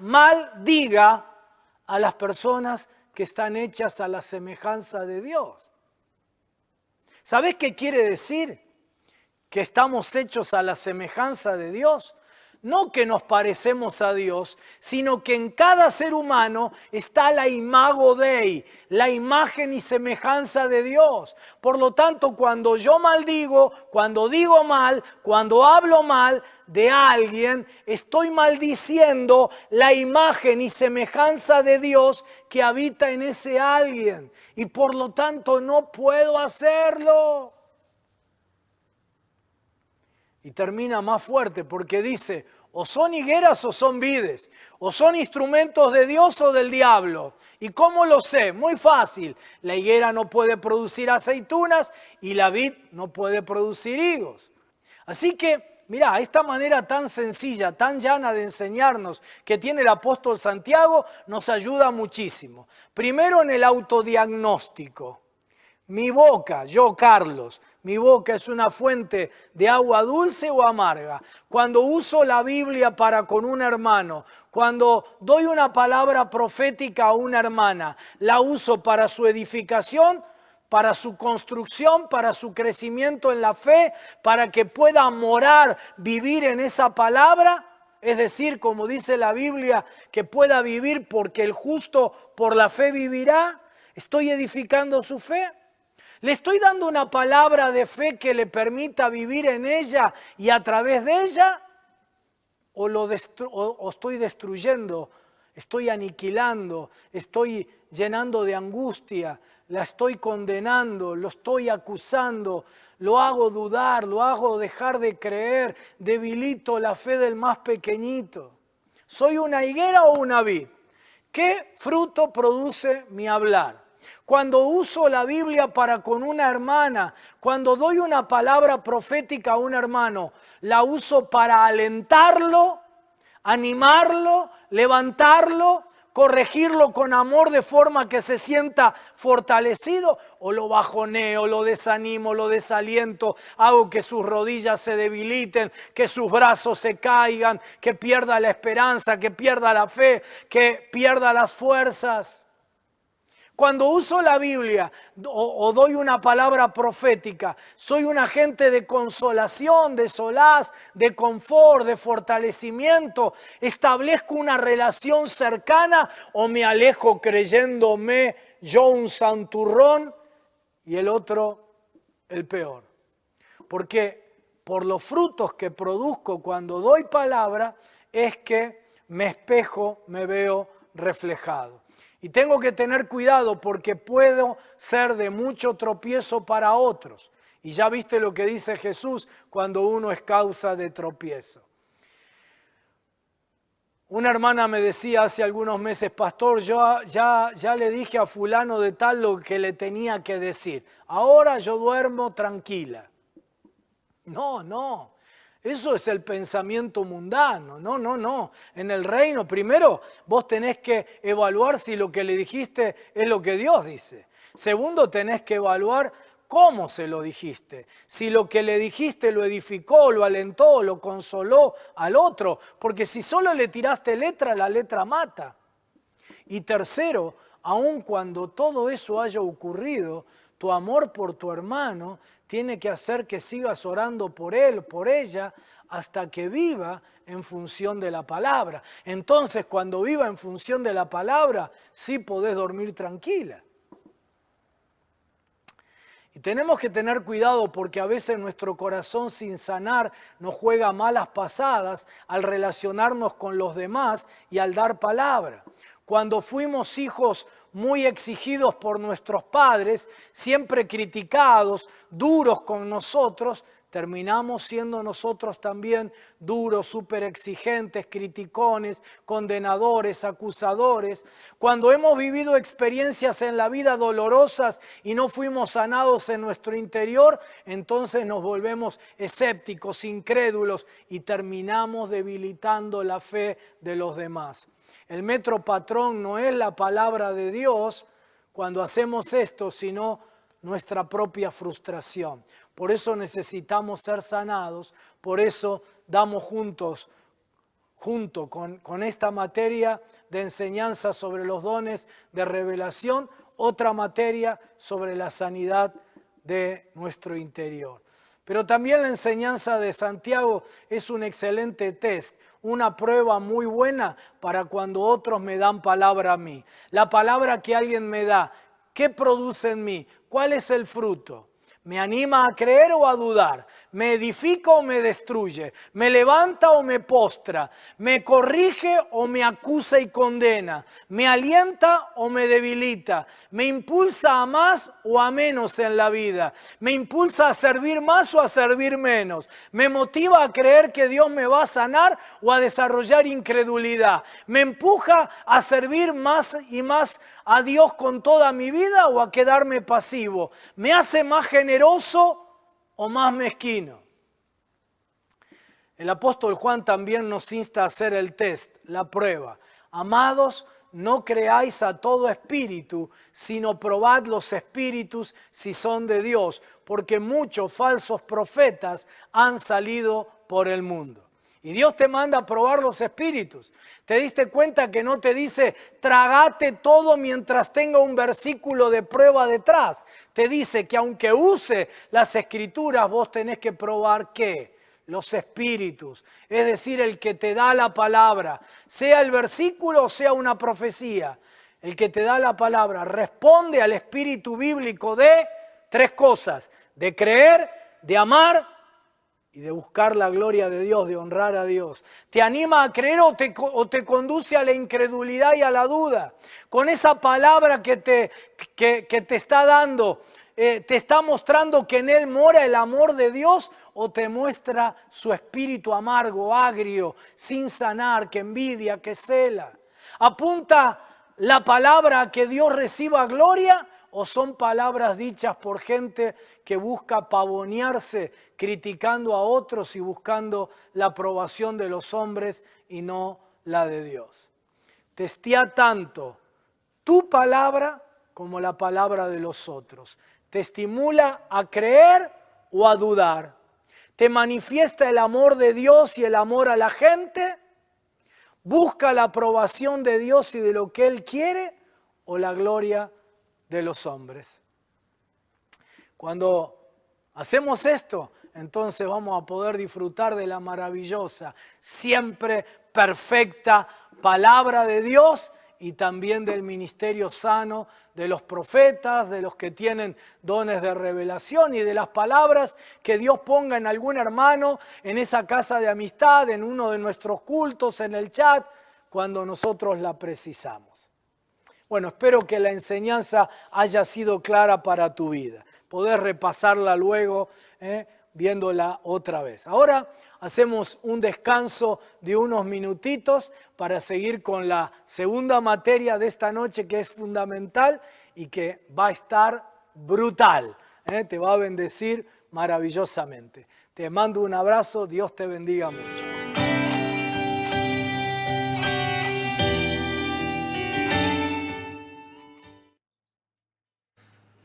diga a las personas que están hechas a la semejanza de Dios. ¿Sabés qué quiere decir? Que estamos hechos a la semejanza de Dios. No que nos parecemos a Dios, sino que en cada ser humano está la imago Dei, la imagen y semejanza de Dios. Por lo tanto, cuando yo maldigo, cuando digo mal, cuando hablo mal de alguien, estoy maldiciendo la imagen y semejanza de Dios que habita en ese alguien. Y por lo tanto no puedo hacerlo. Y termina más fuerte porque dice, O son higueras o son vides. O son instrumentos de Dios o del diablo. ¿Y cómo lo sé? Muy fácil. La higuera no puede producir aceitunas y la vid no puede producir higos. Así que, mirá, esta manera tan sencilla, tan llana de enseñarnos que tiene el apóstol Santiago nos ayuda muchísimo. Primero en el autodiagnóstico. Mi boca, yo Carlos, mi boca es una fuente de agua dulce o amarga. Cuando uso la Biblia para con un hermano, cuando doy una palabra profética a una hermana, la uso para su edificación, para su construcción, para su crecimiento en la fe, para que pueda morar, vivir en esa palabra. Es decir, como dice la Biblia, que pueda vivir porque el justo por la fe vivirá. ¿Estoy edificando su fe? ¿Le estoy dando una palabra de fe que le permita vivir en ella y a través de ella? ¿O estoy destruyendo, estoy aniquilando, estoy llenando de angustia, la estoy condenando, lo estoy acusando, lo hago dudar, lo hago dejar de creer, debilito la fe del más pequeñito? ¿Soy una higuera o una vid? ¿Qué fruto produce mi hablar? Cuando uso la Biblia para con una hermana, cuando doy una palabra profética a un hermano, la uso para alentarlo, animarlo, levantarlo, corregirlo con amor de forma que se sienta fortalecido, o lo bajoneo, lo desanimo, lo desaliento, hago que sus rodillas se debiliten, que sus brazos se caigan, que pierda la esperanza, que pierda la fe, que pierda las fuerzas. Cuando uso la Biblia o doy una palabra profética, soy un agente de consolación, de solaz, de confort, de fortalecimiento. ¿Establezco una relación cercana o me alejo creyéndome yo un santurrón y el otro el peor? Porque por los frutos que produzco cuando doy palabra es que me espejo, me veo reflejado. Y tengo que tener cuidado porque puedo ser de mucho tropiezo para otros. Y ya viste lo que dice Jesús cuando uno es causa de tropiezo. Una hermana me decía hace algunos meses, pastor, yo ya le dije a fulano de tal lo que le tenía que decir. Ahora yo duermo tranquila. No. Eso es el pensamiento mundano. No. En el reino, primero, vos tenés que evaluar si lo que le dijiste es lo que Dios dice. Segundo, tenés que evaluar cómo se lo dijiste. Si lo que le dijiste lo edificó, lo alentó, lo consoló al otro. Porque si solo le tiraste letra, la letra mata. Y tercero, aun cuando todo eso haya ocurrido, tu amor por tu hermano tiene que hacer que sigas orando por él, por ella, hasta que viva en función de la palabra. Entonces, cuando viva en función de la palabra, sí podés dormir tranquila. Y tenemos que tener cuidado porque a veces nuestro corazón sin sanar nos juega malas pasadas al relacionarnos con los demás y al dar palabra. Cuando fuimos hijos muy exigidos por nuestros padres, siempre criticados, duros con nosotros, terminamos siendo nosotros también duros, súper exigentes, criticones, condenadores, acusadores. Cuando hemos vivido experiencias en la vida dolorosas y no fuimos sanados en nuestro interior, entonces nos volvemos escépticos, incrédulos y terminamos debilitando la fe de los demás. El metro patrón no es la palabra de Dios cuando hacemos esto, sino nuestra propia frustración. Por eso necesitamos ser sanados, por eso damos junto con esta materia de enseñanza sobre los dones de revelación, otra materia sobre la sanidad de nuestro interior. Pero también la enseñanza de Santiago es un excelente test, una prueba muy buena para cuando otros me dan palabra a mí. La palabra que alguien me da, ¿qué produce en mí? ¿Cuál es el fruto? ¿Me anima a creer o a dudar? me edifica o me destruye, me levanta o me postra, me corrige o me acusa y condena, me alienta o me debilita, me impulsa a más o a menos en la vida, me impulsa a servir más o a servir menos, me motiva a creer que Dios me va a sanar o a desarrollar incredulidad, me empuja a servir más y más a Dios con toda mi vida o a quedarme pasivo, me hace más generoso o más mezquino. El apóstol Juan también nos insta a hacer el test, la prueba. Amados, no creáis a todo espíritu, sino probad los espíritus si son de Dios, porque muchos falsos profetas han salido por el mundo. Y Dios te manda a probar los espíritus. ¿Te diste cuenta que no te dice tragate todo mientras tenga un versículo de prueba detrás? Te dice que aunque use las escrituras, vos tenés que probar ¿qué? Los espíritus. Es decir, el que te da la palabra. Sea el versículo o sea una profecía. El que te da la palabra responde al espíritu bíblico de tres cosas. De creer, de amar y de buscar la gloria de Dios, de honrar a Dios. ¿Te anima a creer o te conduce a la incredulidad y a la duda? Con esa palabra que te está dando, ¿te está mostrando que en él mora el amor de Dios o te muestra su espíritu amargo, agrio, sin sanar, que envidia, que cela? ¿Apunta la palabra a que Dios reciba gloria o son palabras dichas por gente que busca pavonearse, criticando a otros y buscando la aprobación de los hombres y no la de Dios? Testea tanto tu palabra como la palabra de los otros. Te estimula a creer o a dudar. Te manifiesta el amor de Dios y el amor a la gente. Busca la aprobación de Dios y de lo que Él quiere o la gloria de los hombres. Cuando hacemos esto, entonces vamos a poder disfrutar de la maravillosa, siempre perfecta palabra de Dios y también del ministerio sano de los profetas, de los que tienen dones de revelación y de las palabras que Dios ponga en algún hermano, en esa casa de amistad, en uno de nuestros cultos, en el chat, cuando nosotros la precisamos. Bueno, espero que la enseñanza haya sido clara para tu vida. Podés repasarla luego, viéndola otra vez. Ahora hacemos un descanso de unos minutitos para seguir con la segunda materia de esta noche que es fundamental y que va a estar brutal. Te va a bendecir maravillosamente. Te mando un abrazo, Dios te bendiga mucho.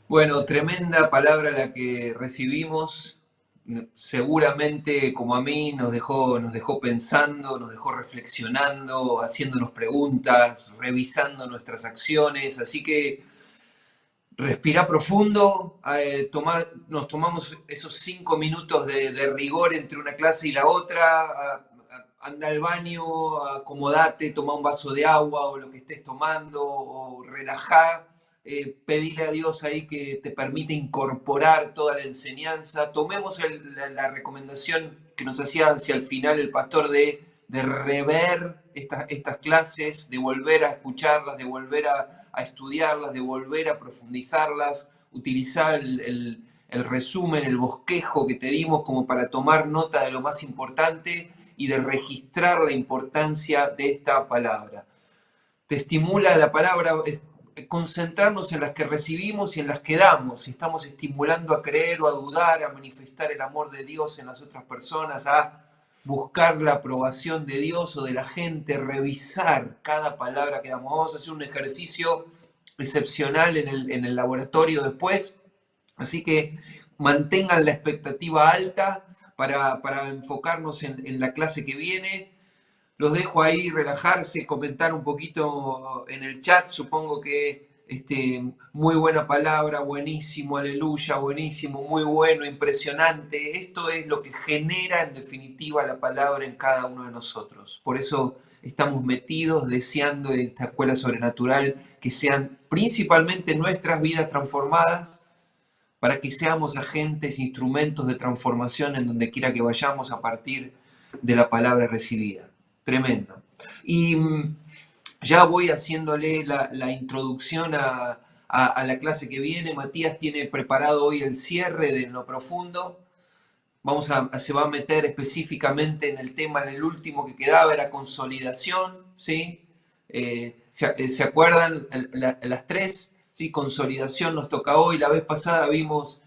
Bueno, tremenda palabra la que recibimos. Seguramente, como a mí, nos dejó pensando, nos dejó reflexionando, haciéndonos preguntas, revisando nuestras acciones. Así que respira profundo, nos tomamos esos 5 minutos de rigor entre una clase y la otra. Anda al baño, acomodate, toma un vaso de agua o lo que estés tomando, o relajá. Pedirle a Dios ahí que te permita incorporar toda la enseñanza. Tomemos la recomendación que nos hacía hacia el final el pastor de rever estas clases, de volver a escucharlas, de volver a estudiarlas, de volver a profundizarlas, utilizar el resumen, el bosquejo que te dimos como para tomar nota de lo más importante y de registrar la importancia de esta palabra. Te estimula la palabra, concentrarnos en las que recibimos y en las que damos. Si estamos estimulando a creer o a dudar, a manifestar el amor de Dios en las otras personas, a buscar la aprobación de Dios o de la gente, revisar cada palabra que damos. Vamos a hacer un ejercicio excepcional en el laboratorio después, así que mantengan la expectativa alta para enfocarnos en la clase que viene. Los dejo ahí relajarse, comentar un poquito en el chat. Supongo que muy buena palabra, buenísimo, aleluya, buenísimo, muy bueno, impresionante. Esto es lo que genera en definitiva la palabra en cada uno de nosotros. Por eso estamos metidos, deseando en esta escuela sobrenatural que sean principalmente nuestras vidas transformadas para que seamos agentes, instrumentos de transformación en donde quiera que vayamos a partir de la palabra recibida. Tremendo. Y ya voy haciéndole la introducción a la clase que viene. Matías tiene preparado hoy el cierre de lo profundo. Se va a meter específicamente en el tema, en el último que quedaba, era consolidación, ¿sí? ¿Se acuerdan las tres? ¿Sí? Consolidación nos toca hoy. La vez pasada vimos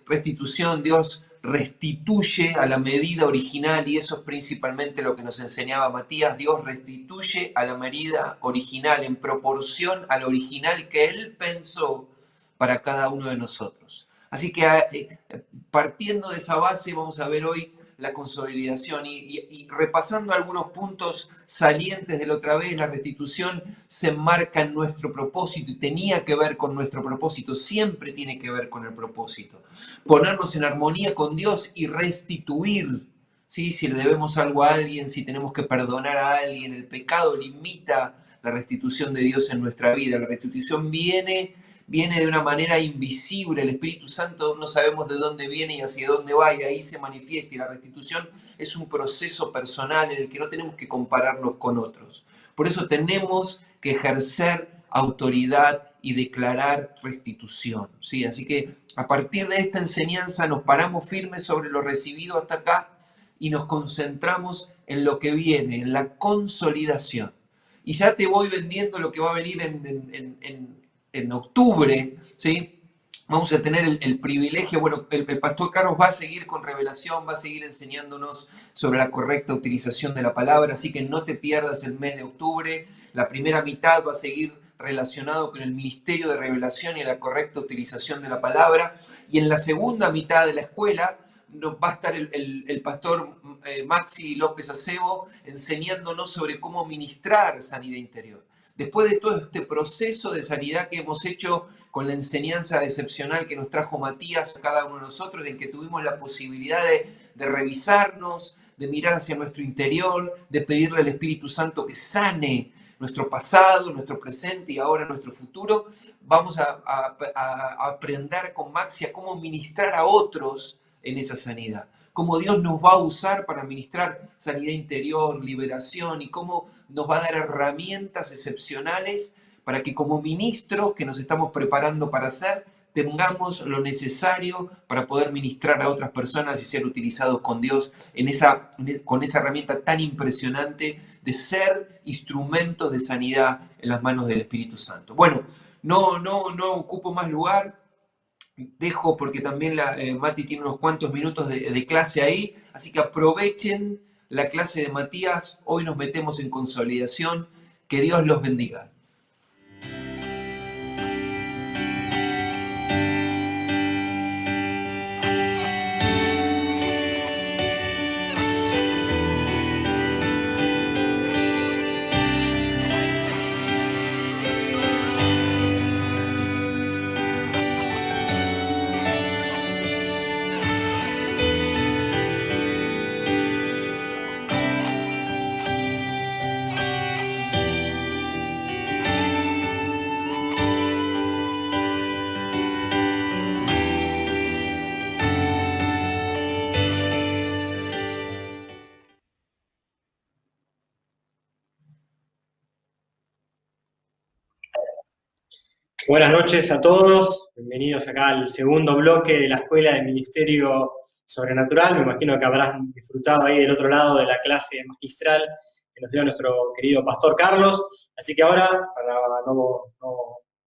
restitución. Dios restituye a la medida original, y eso es principalmente lo que nos enseñaba Matías. Dios restituye a la medida original, en proporción al original que Él pensó para cada uno de nosotros. Así que partiendo de esa base vamos a ver hoy la consolidación y repasando algunos puntos salientes de la otra vez. La restitución se enmarca en nuestro propósito y tenía que ver con nuestro propósito, siempre tiene que ver con el propósito. Ponernos en armonía con Dios y restituir, ¿sí? Si le debemos algo a alguien, si tenemos que perdonar a alguien, el pecado limita la restitución de Dios en nuestra vida. La restitución viene de una manera invisible. El Espíritu Santo no sabemos de dónde viene y hacia dónde va, y ahí se manifiesta. Y la restitución es un proceso personal en el que no tenemos que compararnos con otros. Por eso tenemos que ejercer autoridad y declarar restitución, ¿sí? Así que a partir de esta enseñanza nos paramos firmes sobre lo recibido hasta acá y nos concentramos en lo que viene, en la consolidación. Y ya te voy vendiendo lo que va a venir en octubre, ¿sí? Vamos a tener el privilegio, bueno, el pastor Carlos va a seguir con revelación, va a seguir enseñándonos sobre la correcta utilización de la palabra, así que no te pierdas el mes de octubre. La primera mitad va a seguir relacionado con el ministerio de revelación y la correcta utilización de la palabra, y en la segunda mitad de la escuela va a estar el pastor Maxi López Acebo enseñándonos sobre cómo ministrar sanidad interior. Después de todo este proceso de sanidad que hemos hecho con la enseñanza excepcional que nos trajo Matías a cada uno de nosotros, en que tuvimos la posibilidad de revisarnos, de mirar hacia nuestro interior, de pedirle al Espíritu Santo que sane nuestro pasado, nuestro presente y ahora nuestro futuro, vamos a aprender con Maxi a cómo ministrar a otros en esa sanidad. Cómo Dios nos va a usar para ministrar sanidad interior, liberación, y cómo nos va a dar herramientas excepcionales para que como ministros que nos estamos preparando para hacer, tengamos lo necesario para poder ministrar a otras personas y ser utilizados con Dios con esa herramienta tan impresionante de ser instrumentos de sanidad en las manos del Espíritu Santo. Bueno, no ocupo más lugar. Dejo porque también Mati tiene unos cuantos minutos de clase ahí, así que aprovechen la clase de Matías. Hoy nos metemos en consolidación. Que Dios los bendiga. Buenas noches a todos, bienvenidos acá al segundo bloque de la Escuela de Ministerio Sobrenatural. Me imagino que habrán disfrutado ahí del otro lado de la clase magistral que nos dio nuestro querido pastor Carlos. Así que ahora, para no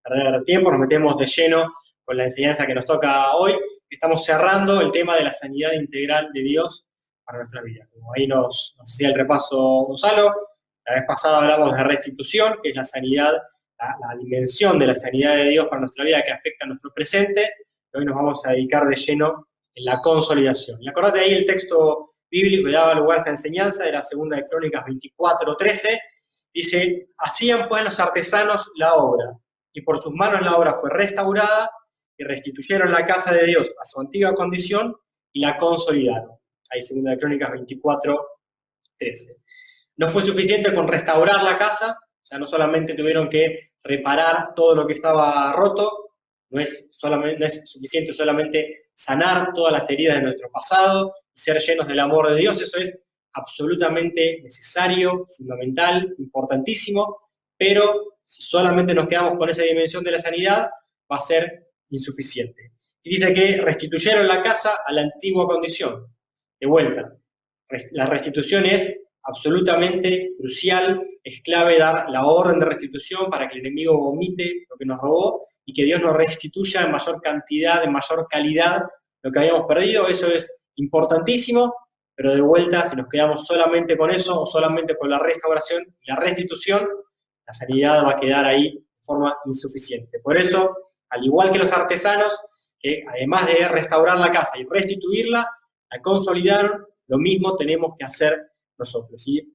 perder tiempo, nos metemos de lleno con la enseñanza que nos toca hoy. Estamos cerrando el tema de la sanidad integral de Dios para nuestra vida. Como ahí nos hacía el repaso Gonzalo, la vez pasada hablamos de restitución, que es la sanidad, la dimensión de la sanidad de Dios para nuestra vida que afecta a nuestro presente. Hoy nos vamos a dedicar de lleno en la consolidación. Y acordate ahí el texto bíblico que daba lugar a esta enseñanza, era 2 de Crónicas 24:13, dice: hacían pues los artesanos la obra, y por sus manos la obra fue restaurada, y restituyeron la casa de Dios a su antigua condición, y la consolidaron. Ahí 2 de Crónicas 24:13. No fue suficiente con restaurar la casa. O sea, no solamente tuvieron que reparar todo lo que estaba roto, no es suficiente solamente sanar todas las heridas de nuestro pasado y ser llenos del amor de Dios. Eso es absolutamente necesario, fundamental, importantísimo, pero si solamente nos quedamos con esa dimensión de la sanidad, va a ser insuficiente. Y dice que restituyeron la casa a la antigua condición. De vuelta, la restitución es absolutamente crucial, es clave dar la orden de restitución para que el enemigo vomite lo que nos robó y que Dios nos restituya en mayor cantidad, en mayor calidad lo que habíamos perdido. Eso es importantísimo, pero de vuelta, si nos quedamos solamente con eso o solamente con la restauración y la restitución, la sanidad va a quedar ahí de forma insuficiente. Por eso, al igual que los artesanos, que además de restaurar la casa y restituirla, la consolidaron, lo mismo tenemos que hacer nosotros. ¿Sí?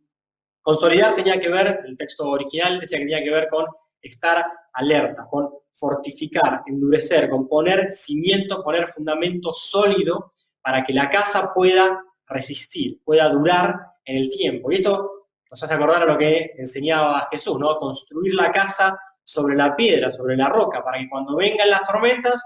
Consolidar tenía que ver, el texto original decía que tenía que ver con estar alerta, con fortificar, endurecer, con poner cimiento, poner fundamento sólido para que la casa pueda resistir, pueda durar en el tiempo. Y esto nos hace acordar a lo que enseñaba Jesús, ¿no? Construir la casa sobre la piedra, sobre la roca, para que cuando vengan las tormentas,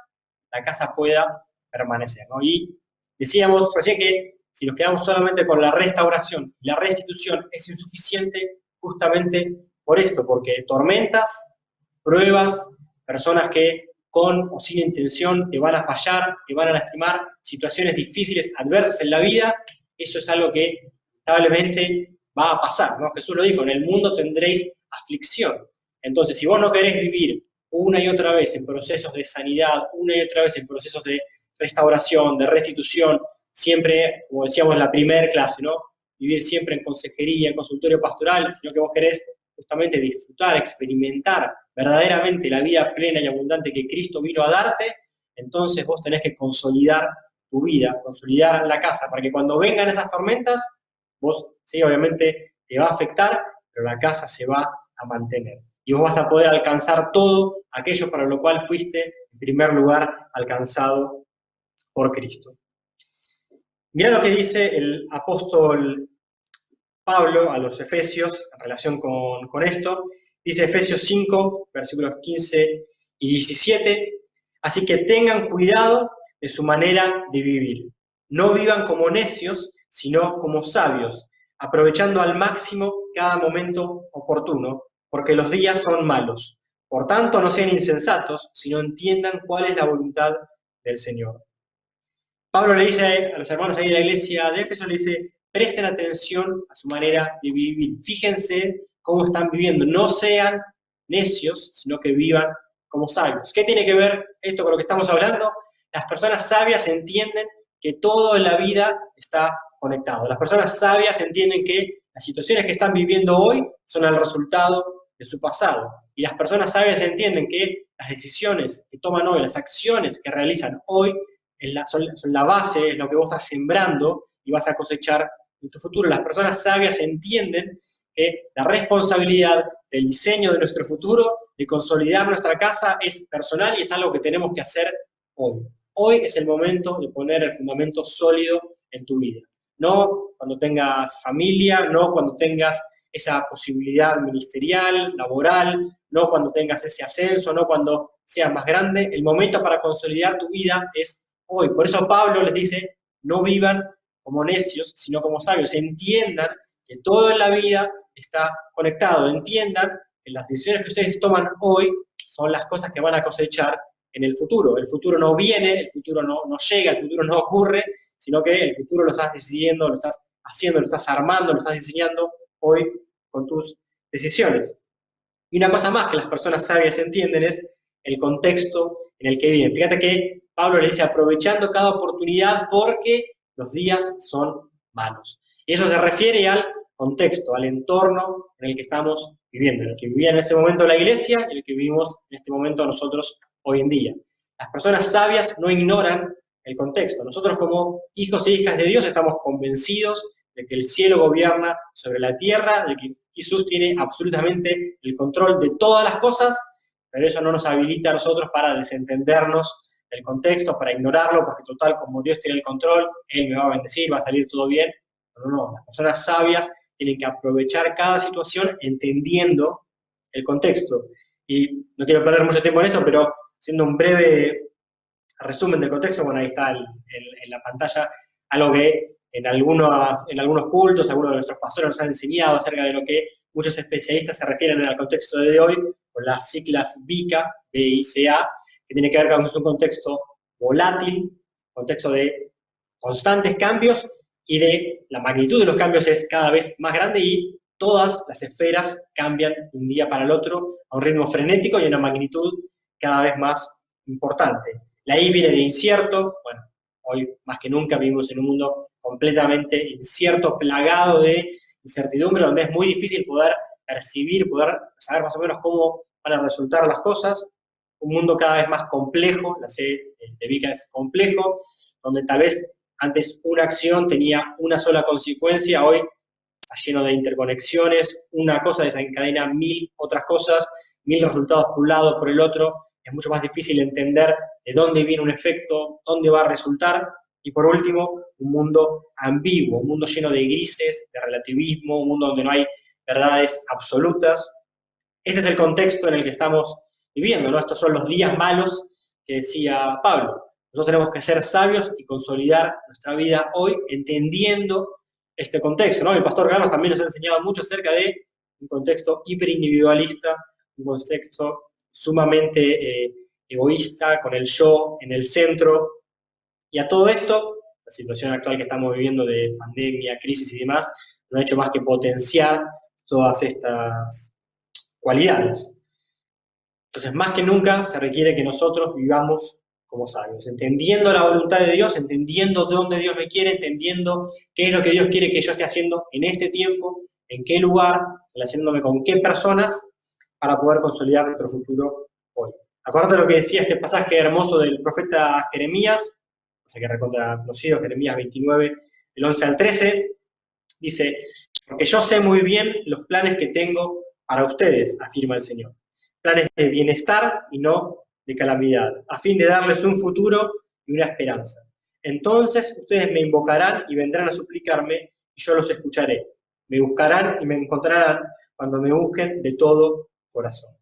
la casa pueda permanecer, ¿no? Y decíamos recién que si nos quedamos solamente con la restauración y la restitución es insuficiente justamente por esto, porque tormentas, pruebas, personas que con o sin intención te van a fallar, te van a lastimar, situaciones difíciles, adversas en la vida, eso es algo que lamentablemente va a pasar, ¿no? Jesús lo dijo, en el mundo tendréis aflicción. Entonces, si vos no querés vivir una y otra vez en procesos de sanidad, una y otra vez en procesos de restauración, de restitución, siempre, como decíamos en la primera clase, ¿no? Vivir siempre en consejería, en consultorio pastoral, sino que vos querés justamente disfrutar, experimentar verdaderamente la vida plena y abundante que Cristo vino a darte, entonces vos tenés que consolidar tu vida, consolidar la casa, para que cuando vengan esas tormentas, vos, sí, obviamente te va a afectar, pero la casa se va a mantener. Y vos vas a poder alcanzar todo aquello para lo cual fuiste, en primer lugar, alcanzado por Cristo. Mirá lo que dice el apóstol Pablo a los Efesios en relación con esto. Dice Efesios 5, versículos 15 y 17. Así que tengan cuidado de su manera de vivir. No vivan como necios, sino como sabios, aprovechando al máximo cada momento oportuno, porque los días son malos. Por tanto, no sean insensatos, sino entiendan cuál es la voluntad del Señor. Pablo le dice a los hermanos ahí de la iglesia de Éfeso, le dice, presten atención a su manera de vivir. Fíjense cómo están viviendo. No sean necios, sino que vivan como sabios. ¿Qué tiene que ver esto con lo que estamos hablando? Las personas sabias entienden que todo en la vida está conectado. Las personas sabias entienden que las situaciones que están viviendo hoy son el resultado de su pasado. Y las personas sabias entienden que las decisiones que toman hoy, las acciones que realizan hoy, son la base, es lo que vos estás sembrando y vas a cosechar en tu futuro. Las personas sabias entienden que la responsabilidad del diseño de nuestro futuro, de consolidar nuestra casa, es personal y es algo que tenemos que hacer hoy. Hoy es el momento de poner el fundamento sólido en tu vida. No cuando tengas familia, no cuando tengas esa posibilidad ministerial, laboral, no cuando tengas ese ascenso, no cuando seas más grande. El momento para consolidar tu vida es hoy. Por eso Pablo les dice, no vivan como necios, sino como sabios. Entiendan que todo en la vida está conectado. Entiendan que las decisiones que ustedes toman hoy son las cosas que van a cosechar en el futuro. El futuro no viene, el futuro no llega, el futuro no ocurre, sino que el futuro lo estás decidiendo, lo estás haciendo, lo estás armando, lo estás diseñando hoy con tus decisiones. Y una cosa más que las personas sabias entienden es el contexto en el que viven. Fíjate que Pablo le dice, aprovechando cada oportunidad porque los días son malos. Y eso se refiere al contexto, al entorno en el que estamos viviendo, en el que vivía en ese momento la iglesia y en el que vivimos en este momento nosotros hoy en día. Las personas sabias no ignoran el contexto. Nosotros como hijos e hijas de Dios estamos convencidos de que el cielo gobierna sobre la tierra, de que Jesús tiene absolutamente el control de todas las cosas, pero eso no nos habilita a nosotros para desentendernos del contexto, para ignorarlo, porque total, como Dios tiene el control, Él me va a bendecir, va a salir todo bien. No, las personas sabias tienen que aprovechar cada situación entendiendo el contexto. Y no quiero perder mucho tiempo en esto, pero Haciendo un breve resumen del contexto, bueno, ahí está en la pantalla algo que en algunos cultos, algunos de nuestros pastores nos han enseñado acerca de lo que muchos especialistas se refieren al contexto de hoy, con las siglas VICA, VICA, que tiene que ver con un contexto volátil, contexto de constantes cambios y de la magnitud de los cambios es cada vez más grande y todas las esferas cambian de un día para el otro a un ritmo frenético y a una magnitud cada vez más importante. La I viene de incierto, bueno, hoy más que nunca vivimos en un mundo completamente incierto, plagado de incertidumbre, donde es muy difícil poder percibir, poder saber más o menos cómo van a resultar las cosas. Un mundo cada vez más complejo, la C de VICA es complejo, donde tal vez antes una acción tenía una sola consecuencia, hoy está lleno de interconexiones, una cosa desencadena 1000 otras cosas, 1000 resultados por un lado, por el otro, es mucho más difícil entender de dónde viene un efecto, dónde va a resultar, y por último, un mundo ambiguo, un mundo lleno de grises, de relativismo, un mundo donde no hay verdades absolutas. Este es el contexto en el que estamos viviendo, ¿no? Estos son los días malos que decía Pablo. Nosotros tenemos que ser sabios y consolidar nuestra vida hoy entendiendo este contexto, ¿no? El pastor Carlos también nos ha enseñado mucho acerca de un contexto hiperindividualista, un contexto sumamente egoísta, con el yo en el centro. Y a todo esto, la situación actual que estamos viviendo de pandemia, crisis y demás, no ha hecho más que potenciar todas estas cualidades. Entonces, más que nunca, se requiere que nosotros vivamos como sabios, entendiendo la voluntad de Dios, entendiendo dónde Dios me quiere, entendiendo qué es lo que Dios quiere que yo esté haciendo en este tiempo, en qué lugar, relacionándome con qué personas, para poder consolidar nuestro futuro hoy. Acordate lo que decía este pasaje hermoso del profeta Jeremías, o sea que recontra conocido, Jeremías 29, del 11 al 13, dice, porque yo sé muy bien los planes que tengo para ustedes, afirma el Señor. Planes de bienestar y no de calamidad, a fin de darles un futuro y una esperanza. Entonces ustedes me invocarán y vendrán a suplicarme y yo los escucharé. Me buscarán y me encontrarán cuando me busquen de todo corazón.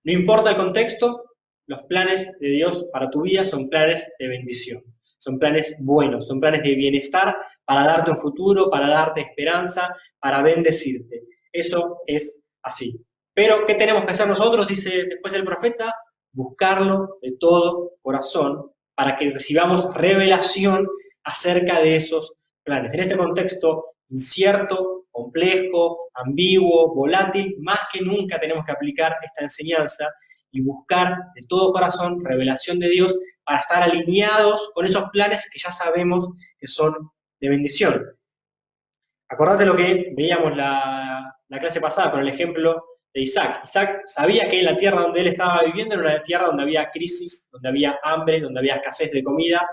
No importa el contexto, los planes de Dios para tu vida son planes de bendición. Son planes buenos, son planes de bienestar para darte un futuro, para darte esperanza, para bendecirte. Eso es así. Pero, ¿qué tenemos que hacer nosotros? Dice después el profeta, buscarlo de todo corazón para que recibamos revelación acerca de esos planes. En este contexto incierto, complejo, ambiguo, volátil, más que nunca tenemos que aplicar esta enseñanza y buscar de todo corazón revelación de Dios para estar alineados con esos planes que ya sabemos que son de bendición. Acordate lo que veíamos la clase pasada con el ejemplo de Isaac. Isaac sabía que en la tierra donde él estaba viviendo era una tierra donde había crisis, donde había hambre, donde había escasez de comida,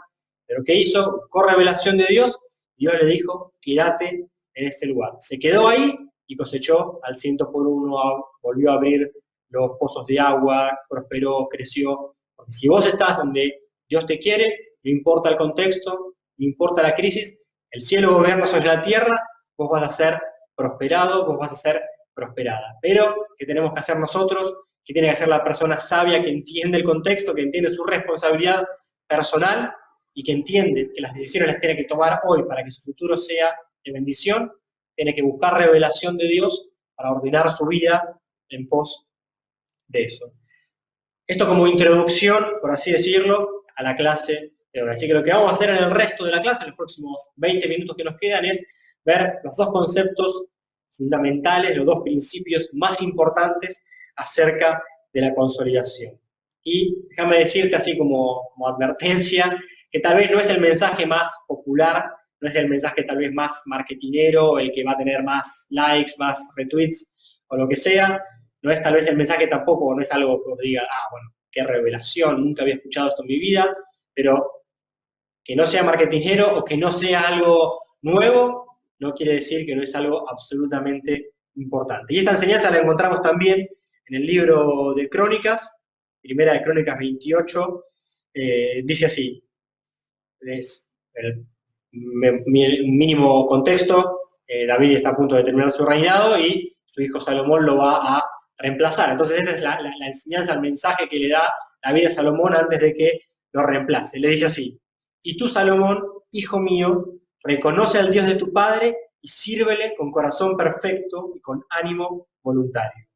pero ¿qué hizo? Buscó revelación de Dios, Dios le dijo, quédate en este lugar. Se quedó ahí y cosechó al 100 por 1, volvió a abrir los pozos de agua, prosperó, creció. Porque si vos estás donde Dios te quiere, no importa el contexto, no importa la crisis, el cielo gobierna sobre la tierra, vos vas a ser prosperado, vos vas a ser prosperada. Pero, ¿qué tenemos que hacer nosotros? ¿Qué tiene que hacer la persona sabia que entiende el contexto, que entiende su responsabilidad personal y que entiende que las decisiones las tiene que tomar hoy para que su futuro sea de bendición? Tiene que buscar revelación de Dios para ordenar su vida en pos de eso. Esto como introducción, por así decirlo, a la clase de hoy. Así que lo que vamos a hacer en el resto de la clase, en los próximos 20 minutos que nos quedan, es ver los dos conceptos fundamentales, los dos principios más importantes acerca de la consolidación. Y déjame decirte así como advertencia, que tal vez no es el mensaje más popular, no es el mensaje tal vez más marketinero, el que va a tener más likes, más retweets o lo que sea, no es tal vez el mensaje tampoco, no es algo que os diga, bueno, qué revelación, nunca había escuchado esto en mi vida, pero que no sea marketingero o que no sea algo nuevo, no quiere decir que no es algo absolutamente importante. Y esta enseñanza la encontramos también en el libro de Crónicas, Primera de Crónicas 28, dice así, es el mínimo contexto, David está a punto de terminar su reinado y su hijo Salomón lo va a reemplazar. Entonces esta es la enseñanza, el mensaje que le da David a Salomón antes de que lo reemplace. Le dice así: y tú, Salomón, hijo mío, reconoce al Dios de tu padre y sírvele con corazón perfecto y con ánimo voluntario.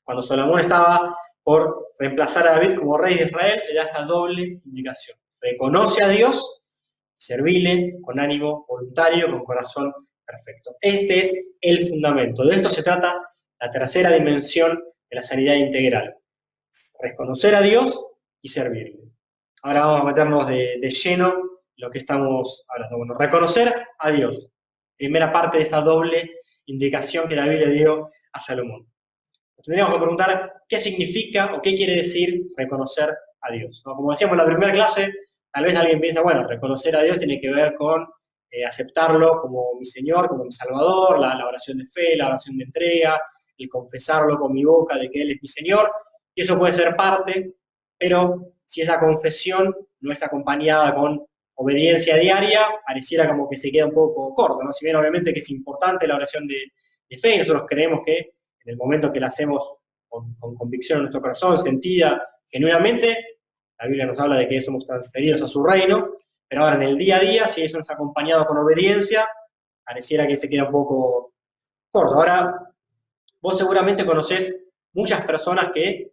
Cuando Salomón estaba por reemplazar a David como rey de Israel, le da esta doble indicación: reconoce a Dios y servirle con ánimo voluntario, con corazón perfecto. Este es el fundamento. De esto se trata la tercera dimensión de la sanidad integral: reconocer a Dios y servirle. Ahora vamos a meternos de lleno en lo que estamos hablando. Bueno, reconocer a Dios. Primera parte de esta doble indicación que David le dio a Salomón. Tendríamos que preguntar qué significa o qué quiere decir reconocer a Dios, ¿no? Como decíamos en la primera clase, tal vez alguien piensa, bueno, reconocer a Dios tiene que ver con aceptarlo como mi Señor, como mi Salvador, la oración de fe, la oración de entrega, el confesarlo con mi boca de que Él es mi Señor, y eso puede ser parte, pero si esa confesión no es acompañada con obediencia diaria, pareciera como que se queda un poco corto, ¿no? Si bien obviamente que es importante la oración de fe, y nosotros creemos que en el momento que la hacemos con convicción en nuestro corazón, sentida genuinamente, la Biblia nos habla de que somos transferidos a su reino, pero ahora en el día a día, si eso no es acompañado con obediencia, pareciera que se queda un poco corto. Ahora, vos seguramente conocés muchas personas que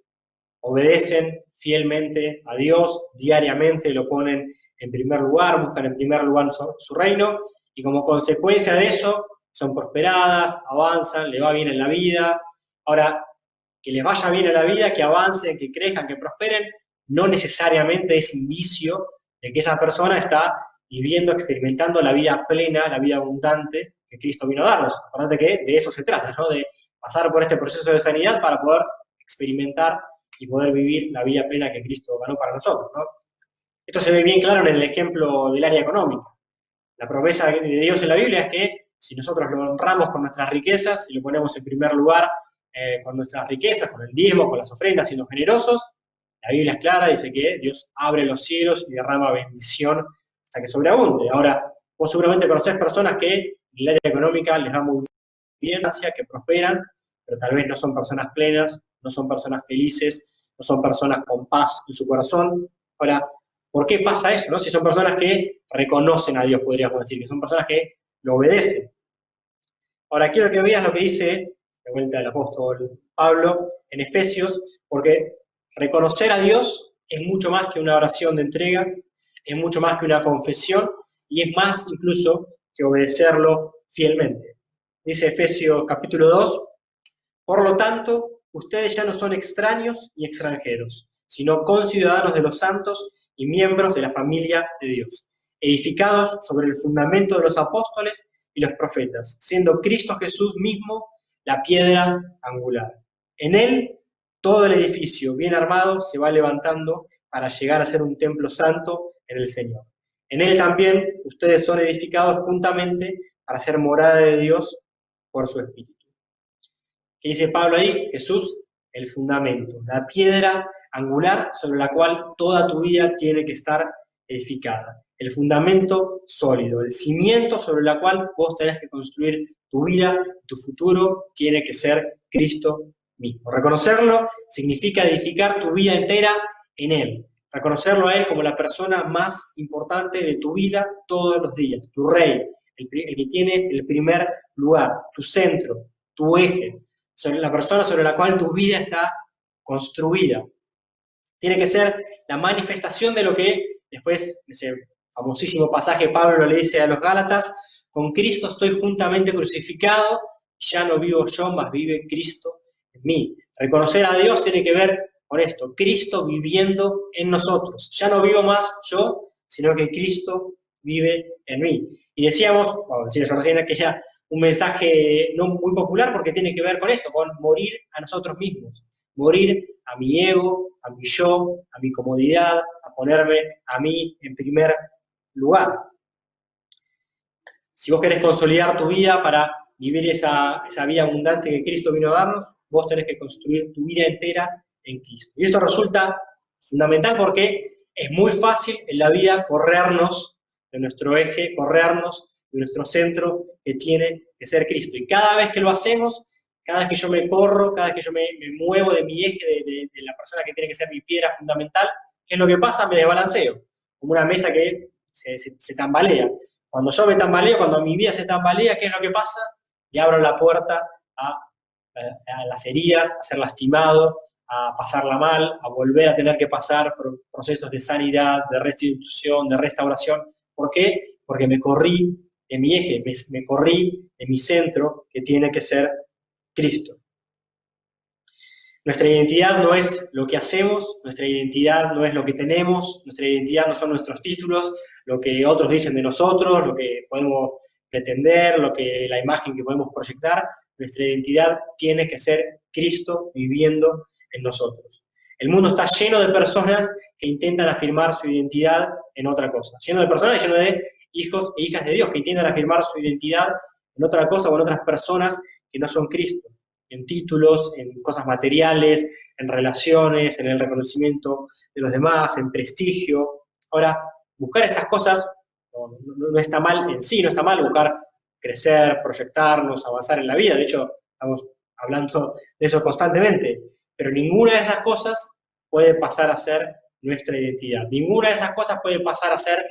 obedecen fielmente a Dios, diariamente lo ponen en primer lugar, buscan en primer lugar su reino, y como consecuencia de eso son prosperadas, avanzan, le va bien en la vida. Ahora, que les vaya bien en la vida, que avancen, que crezcan, que prosperen, no necesariamente es indicio de que esa persona está viviendo, experimentando la vida plena, la vida abundante que Cristo vino a darnos. Acordate que de eso se trata, ¿no? De pasar por este proceso de sanidad para poder experimentar y poder vivir la vida plena que Cristo ganó para nosotros, ¿no? Esto se ve bien claro en el ejemplo del área económica. La promesa de Dios en la Biblia es que si nosotros lo honramos con nuestras riquezas, si lo ponemos en primer lugar con nuestras riquezas, con el diezmo, con las ofrendas, siendo generosos, la Biblia es clara, dice que Dios abre los cielos y derrama bendición hasta que sobreabunde. Ahora, vos seguramente conocés personas que en el área económica les va muy bien, que prosperan, pero tal vez no son personas plenas, no son personas felices, no son personas con paz en su corazón. Ahora, ¿por qué pasa eso, no? Si son personas que reconocen a Dios, podríamos decir, que son personas que lo obedecen. Ahora, quiero que veas lo que dice, de vuelta el apóstol Pablo, en Efesios, porque reconocer a Dios es mucho más que una oración de entrega, es mucho más que una confesión, y es más incluso que obedecerlo fielmente. Dice Efesios capítulo 2, por lo tanto, ustedes ya no son extraños y extranjeros, sino conciudadanos de los santos y miembros de la familia de Dios, edificados sobre el fundamento de los apóstoles y los profetas, siendo Cristo Jesús mismo la piedra angular. En Él, todo el edificio bien armado se va levantando para llegar a ser un templo santo en el Señor. En Él también ustedes son edificados juntamente para ser morada de Dios por su Espíritu. ¿Qué dice Pablo ahí? Jesús, el fundamento, la piedra angular sobre la cual toda tu vida tiene que estar edificada. El fundamento sólido, el cimiento sobre el cual vos tenés que construir tu vida, tu futuro, tiene que ser Cristo mismo. Reconocerlo significa edificar tu vida entera en Él. Reconocerlo a Él como la persona más importante de tu vida todos los días, tu rey, el que tiene el primer lugar, tu centro, tu eje, sobre la persona sobre la cual tu vida está construida. Tiene que ser la manifestación de lo que después, ese famosísimo pasaje Pablo le dice a los Gálatas: con Cristo estoy juntamente crucificado, ya no vivo yo, mas vive Cristo en mí. Reconocer a Dios tiene que ver con esto, Cristo viviendo en nosotros. Ya no vivo más yo, sino que Cristo vive en mí. Y decíamos, yo recién que era un mensaje no muy popular porque tiene que ver con esto, con morir a nosotros mismos, morir a mi ego, a mi yo, a mi comodidad, a ponerme a mí en primer lugar. Si vos querés consolidar tu vida para vivir esa vida abundante que Cristo vino a darnos, vos tenés que construir tu vida entera en Cristo. Y esto resulta fundamental porque es muy fácil en la vida corrernos de nuestro eje, corrernos de nuestro centro que tiene que ser Cristo. Y cada vez que lo hacemos, Cada vez que yo me corro, cada vez que yo me muevo de mi eje, de la persona que tiene que ser mi piedra fundamental, ¿qué es lo que pasa? Me desbalanceo, como una mesa que se tambalea. Cuando yo me tambaleo, cuando mi vida se tambalea, ¿qué es lo que pasa? Y abro la puerta a las heridas, a ser lastimado, a pasarla mal, a volver a tener que pasar por procesos de sanidad, de restitución, de restauración. ¿Por qué? Porque me corrí de mi eje, me corrí de mi centro, que tiene que ser Cristo. Nuestra identidad no es lo que hacemos, nuestra identidad no es lo que tenemos, nuestra identidad no son nuestros títulos, lo que otros dicen de nosotros, lo que podemos pretender, la imagen que podemos proyectar. Nuestra identidad tiene que ser Cristo viviendo en nosotros. El mundo está lleno de personas que intentan afirmar su identidad en otra cosa, lleno de personas y lleno de hijos e hijas de Dios que intentan afirmar su identidad en otra cosa o en otras personas que no son Cristo, en títulos, en cosas materiales, en relaciones, en el reconocimiento de los demás, en prestigio. Ahora, buscar estas cosas no está mal en sí, no está mal buscar crecer, proyectarnos, avanzar en la vida. De hecho, estamos hablando de eso constantemente. Pero ninguna de esas cosas puede pasar a ser nuestra identidad. Ninguna de esas cosas puede pasar a ser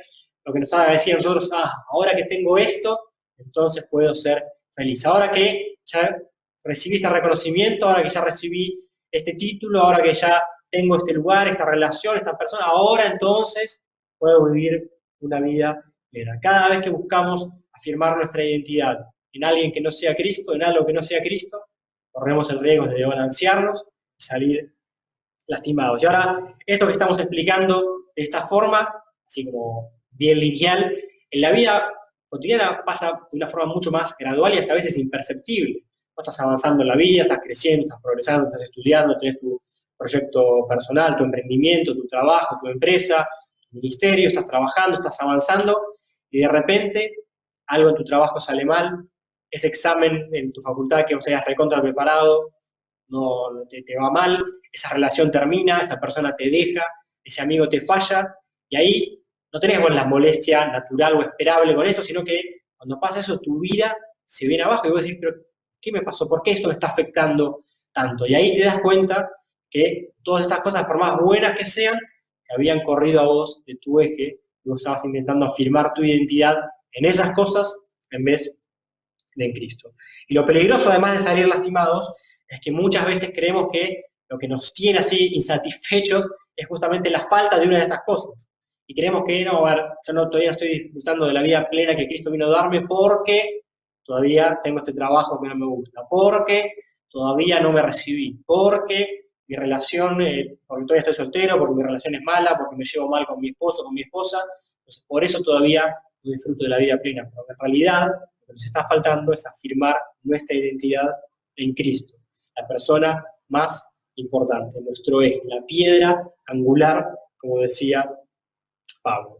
lo que nos haga decir a nosotros, ahora que tengo esto, entonces puedo ser feliz. Ahora que ya recibí este reconocimiento, ahora que ya recibí este título, ahora que ya tengo este lugar, esta relación, esta persona, ahora entonces puedo vivir una vida plena. Cada vez que buscamos afirmar nuestra identidad en alguien que no sea Cristo, en algo que no sea Cristo, corremos el riesgo de desbalancearnos y salir lastimados. Y ahora, esto que estamos explicando de esta forma, así como bien lineal, en la vida cotidiana pasa de una forma mucho más gradual y hasta a veces imperceptible. Vos estás avanzando en la vida, estás creciendo, estás progresando, estás estudiando, tenés tu proyecto personal, tu emprendimiento, tu trabajo, tu empresa, tu ministerio, estás trabajando, estás avanzando y de repente algo en tu trabajo sale mal, ese examen en tu facultad que vos hayas recontra preparado no te va mal, esa relación termina, esa persona te deja, ese amigo te falla, y ahí no tenés la molestia natural o esperable con eso, sino que cuando pasa eso, tu vida se viene abajo y vos decís, pero ¿qué me pasó? ¿Por qué esto me está afectando tanto? Y ahí te das cuenta que todas estas cosas, por más buenas que sean, te habían corrido a vos de tu eje, y vos estabas intentando afirmar tu identidad en esas cosas en vez de en Cristo. Y lo peligroso, además de salir lastimados, es que muchas veces creemos que lo que nos tiene así insatisfechos es justamente la falta de una de estas cosas. Y creemos que, no, a ver, yo todavía no estoy disfrutando de la vida plena que Cristo vino a darme porque todavía tengo este trabajo que no me gusta, porque todavía no me recibí, porque mi relación, porque todavía estoy soltero, porque mi relación es mala, porque me llevo mal con mi esposo, con mi esposa, entonces por eso todavía no disfruto de la vida plena. Pero en realidad lo que nos está faltando es afirmar nuestra identidad en Cristo, la persona más importante, nuestro eje, la piedra angular, como decía Pablo.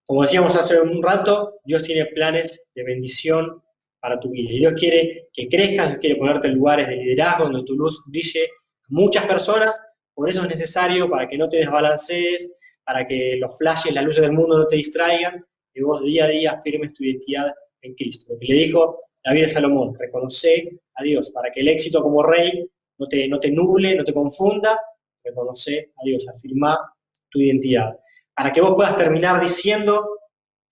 Como decíamos hace un rato, Dios tiene planes de bendición para tu vida. Y Dios quiere que crezcas, Dios quiere ponerte en lugares de liderazgo donde tu luz brille a muchas personas. Por eso es necesario, para que no te desbalancees, para que los flashes, las luces del mundo no te distraigan, que vos día a día afirmes tu identidad en Cristo. Lo que le dijo David a Salomón, reconoce a Dios, para que el éxito como rey no te nuble, no te confunda, reconoce a Dios, afirma tu identidad. Para que vos puedas terminar diciendo,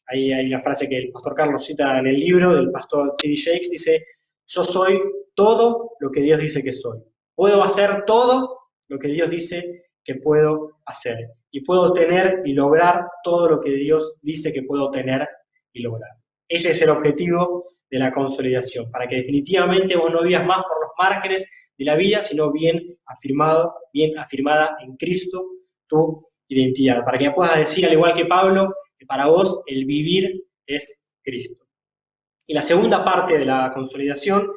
ahí hay una frase que el pastor Carlos cita en el libro del pastor T.D. Jakes, dice, yo soy todo lo que Dios dice que soy. Puedo hacer todo lo que Dios dice que puedo hacer. Y puedo tener y lograr todo lo que Dios dice que puedo tener y lograr. Ese es el objetivo de la consolidación, para que definitivamente vos no vivas más por los márgenes de la vida, sino bien afirmada en Cristo tu identidad, para que puedas decir, al igual que Pablo, que para vos el vivir es Cristo. Y la segunda parte de la consolidación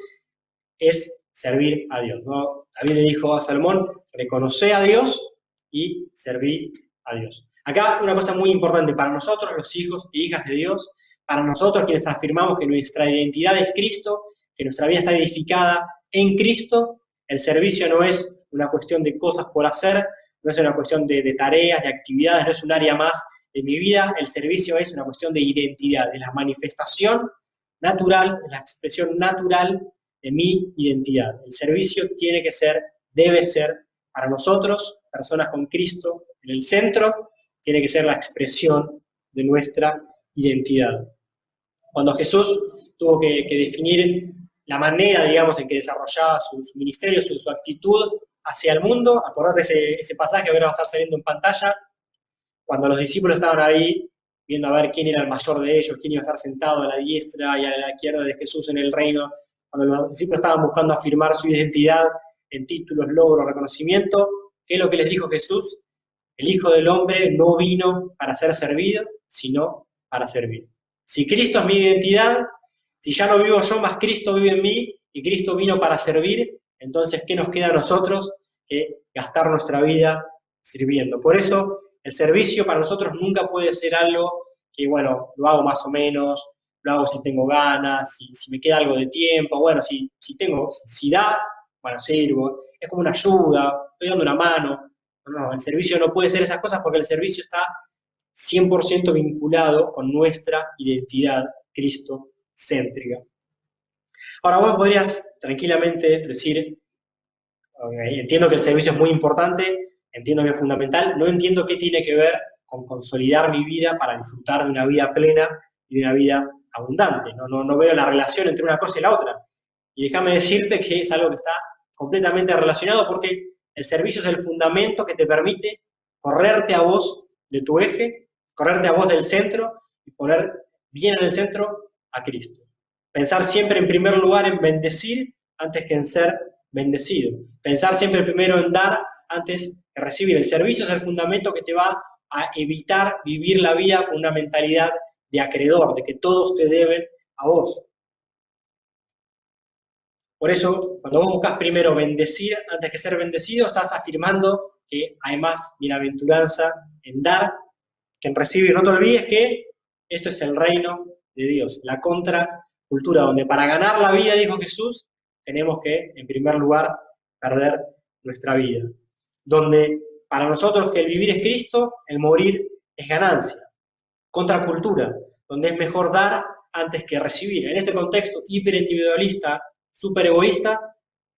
es servir a Dios, ¿no? David le dijo a Salomón, reconoce a Dios y serví a Dios. Acá una cosa muy importante para nosotros, los hijos e hijas de Dios, para nosotros quienes afirmamos que nuestra identidad es Cristo, que nuestra vida está edificada en Cristo, el servicio no es una cuestión de cosas por hacer, no es una cuestión de tareas, de actividades, no es un área más de mi vida, el servicio es una cuestión de identidad, de la manifestación natural, de la expresión natural de mi identidad. El servicio tiene que ser, debe ser, para nosotros, personas con Cristo en el centro, tiene que ser la expresión de nuestra identidad. Cuando Jesús tuvo que definir la manera, digamos, en que desarrollaba su ministerio, su actitud hacia el mundo, acordate ese pasaje que ahora va a estar saliendo en pantalla, cuando los discípulos estaban ahí viendo a ver quién era el mayor de ellos, quién iba a estar sentado a la diestra y a la izquierda de Jesús en el reino, cuando los discípulos estaban buscando afirmar su identidad en títulos, logros, reconocimiento, ¿qué es lo que les dijo Jesús? El Hijo del Hombre no vino para ser servido, sino para servir. Si Cristo es mi identidad, si ya no vivo yo, más Cristo vive en mí, y Cristo vino para servir, entonces, ¿qué nos queda a nosotros que gastar nuestra vida sirviendo? Por eso, el servicio para nosotros nunca puede ser algo que, bueno, lo hago más o menos, lo hago si tengo ganas, si me queda algo de tiempo, bueno, si da, bueno, sirvo, es como una ayuda, estoy dando una mano. No, el servicio no puede ser esas cosas porque el servicio está 100% vinculado con nuestra identidad cristocéntrica. Ahora vos podrías tranquilamente decir, okay, entiendo que el servicio es muy importante, entiendo que es fundamental, no entiendo qué tiene que ver con consolidar mi vida para disfrutar de una vida plena y de una vida abundante. No veo la relación entre una cosa y la otra. Y déjame decirte que es algo que está completamente relacionado porque el servicio es el fundamento que te permite correrte a vos de tu eje, correrte a vos del centro y poner bien en el centro a Cristo. Pensar siempre en primer lugar en bendecir antes que en ser bendecido. Pensar siempre primero en dar antes que recibir. El servicio es el fundamento que te va a evitar vivir la vida con una mentalidad de acreedor, de que todos te deben a vos. Por eso, cuando vos buscas primero bendecir antes que ser bendecido, estás afirmando que hay más bienaventuranza en dar que en recibir. No te olvides que esto es el reino de Dios, la contracultura, donde para ganar la vida, dijo Jesús, tenemos que, en primer lugar, perder nuestra vida. Donde para nosotros que el vivir es Cristo, el morir es ganancia. Contracultura, donde es mejor dar antes que recibir. En este contexto hiperindividualista, súper egoísta,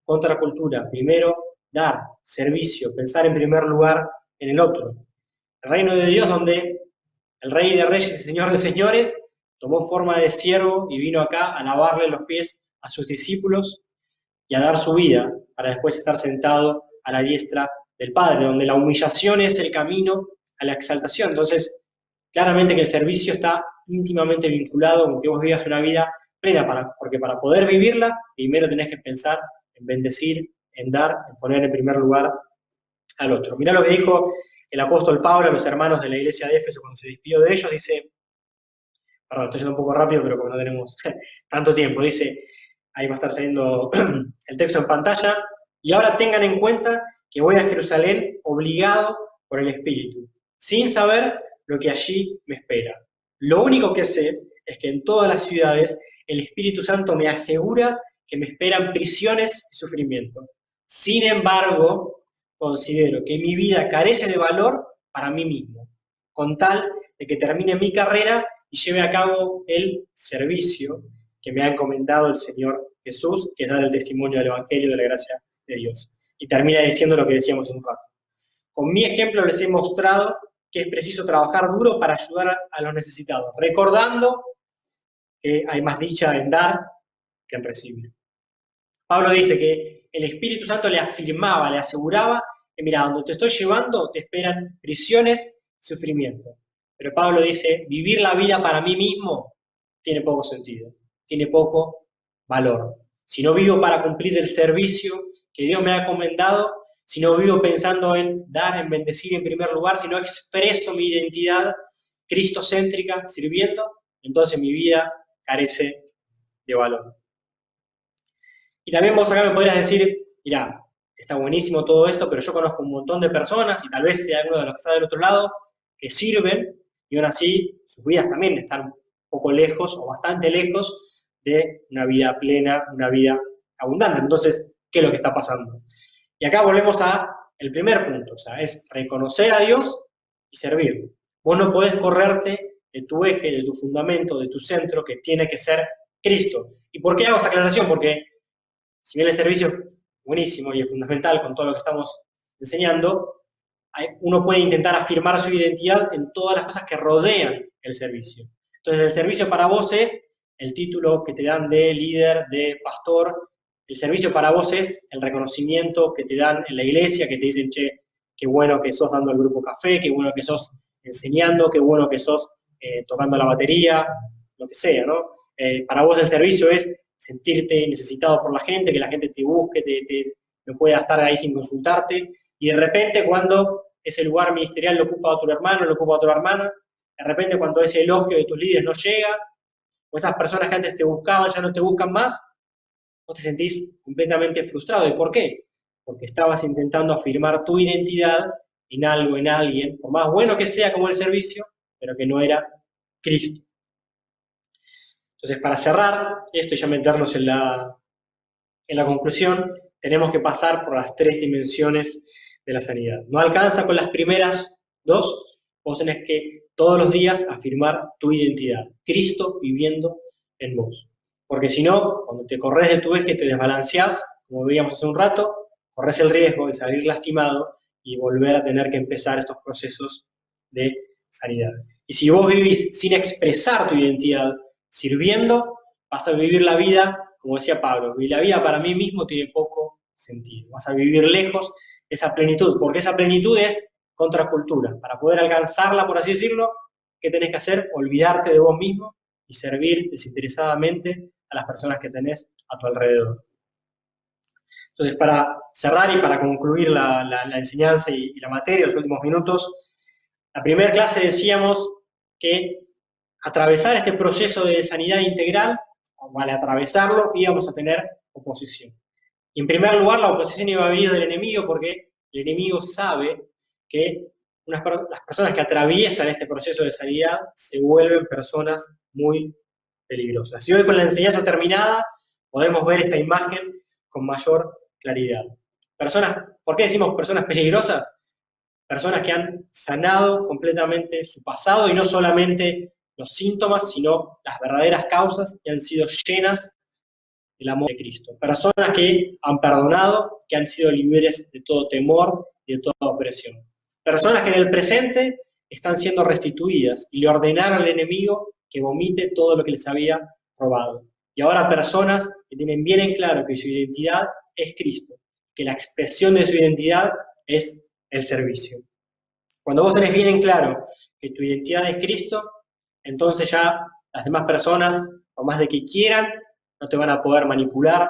contracultura. Primero, dar, servicio, pensar en primer lugar en el otro. El reino de Dios donde el Rey de Reyes y Señor de Señores tomó forma de siervo y vino acá a lavarle los pies a sus discípulos y a dar su vida para después estar sentado a la diestra del Padre, donde la humillación es el camino a la exaltación. Entonces, claramente que el servicio está íntimamente vinculado con que vos vivas una vida plena, porque para poder vivirla, primero tenés que pensar en bendecir, en dar, en poner en primer lugar al otro. Mirá lo que dijo el apóstol Pablo a los hermanos de la iglesia de Éfeso cuando se despidió de ellos, dice, perdón, estoy yendo un poco rápido, pero como no tenemos tanto tiempo, dice, ahí va a estar saliendo el texto en pantalla, y ahora tengan en cuenta que voy a Jerusalén obligado por el Espíritu, sin saber lo que allí me espera. Lo único que sé es que en todas las ciudades el Espíritu Santo me asegura que me esperan prisiones y sufrimiento. Sin embargo, considero que mi vida carece de valor para mí mismo, con tal de que termine mi carrera y lleve a cabo el servicio que me ha encomendado el Señor Jesús, que es dar el testimonio del Evangelio de la gracia de Dios. Y termina diciendo lo que decíamos hace un rato. Con mi ejemplo les he mostrado que es preciso trabajar duro para ayudar a los necesitados, recordando que hay más dicha en dar que en recibir. Pablo dice que el Espíritu Santo le afirmaba, le aseguraba que mira, donde te estoy llevando te esperan prisiones y sufrimiento. Pero Pablo dice, vivir la vida para mí mismo tiene poco sentido, tiene poco valor. Si no vivo para cumplir el servicio que Dios me ha encomendado, si no vivo pensando en dar, en bendecir en primer lugar, si no expreso mi identidad cristocéntrica sirviendo, entonces mi vida carece de valor. Y también vos acá me podrías decir, mirá, está buenísimo todo esto, pero yo conozco un montón de personas, y tal vez sea alguno de los que está del otro lado, que sirven, y aún así sus vidas también están un poco lejos, o bastante lejos, de una vida plena, una vida abundante. Entonces, ¿qué es lo que está pasando? Y acá volvemos al primer punto, o sea, es reconocer a Dios y servirlo. Vos no podés correrte de tu eje, de tu fundamento, de tu centro, que tiene que ser Cristo. ¿Y por qué hago esta aclaración? Porque Si bien el servicio es buenísimo y es fundamental con todo lo que estamos enseñando, uno puede intentar afirmar su identidad en todas las cosas que rodean el servicio. Entonces, el servicio para vos es el título que te dan de líder, de pastor. El servicio para vos es el reconocimiento que te dan en la iglesia, que te dicen, che, qué bueno que sos dando el grupo café, qué bueno que sos enseñando, qué bueno que sos tocando la batería, lo que sea, ¿no? Para vos el servicio es sentirte necesitado por la gente, que la gente te busque, no pueda estar ahí sin consultarte, y de repente cuando ese lugar ministerial lo ocupa otro hermano, lo ocupa otra hermana, de repente cuando ese elogio de tus líderes no llega, o esas personas que antes te buscaban ya no te buscan más, vos te sentís completamente frustrado. ¿Y por qué? Porque estabas intentando afirmar tu identidad en algo, en alguien, por más bueno que sea como el servicio, pero que no era Cristo. Entonces, para cerrar esto y ya meternos en la conclusión, tenemos que pasar por las 3 dimensiones de la sanidad. No alcanza con las primeras 2, vos tenés que todos los días afirmar tu identidad, Cristo viviendo en vos. Porque si no, cuando te corres de tu eje, te desbalanceás, como veíamos hace un rato, corres el riesgo de salir lastimado y volver a tener que empezar estos procesos de sanidad. Y si vos vivís sin expresar tu identidad, sirviendo, vas a vivir la vida, como decía Pablo, y la vida para mí mismo tiene poco sentido. Vas a vivir lejos de esa plenitud, porque esa plenitud es contracultura. Para poder alcanzarla, por así decirlo, ¿qué tenés que hacer? Olvidarte de vos mismo y servir desinteresadamente a las personas que tenés a tu alrededor. Entonces, para cerrar y para concluir la enseñanza y la materia, los últimos minutos, la primera clase decíamos que atravesar este proceso de sanidad integral, o al atravesarlo, íbamos a tener oposición. Y en primer lugar, la oposición iba a venir del enemigo, porque el enemigo sabe que las personas que atraviesan este proceso de sanidad se vuelven personas muy peligrosas. Y hoy, con la enseñanza terminada, podemos ver esta imagen con mayor claridad. ¿Por qué decimos personas peligrosas? Personas que han sanado completamente su pasado, y no solamente los síntomas, sino las verdaderas causas, y han sido llenas del amor de Cristo. Personas que han perdonado, que han sido libres de todo temor y de toda opresión. Personas que en el presente están siendo restituidas y le ordenaron al enemigo que vomite todo lo que les había robado. Y ahora personas que tienen bien en claro que su identidad es Cristo, que la expresión de su identidad es el servicio. Cuando vos tenés bien en claro que tu identidad es Cristo, entonces ya las demás personas, por más de que quieran, no te van a poder manipular.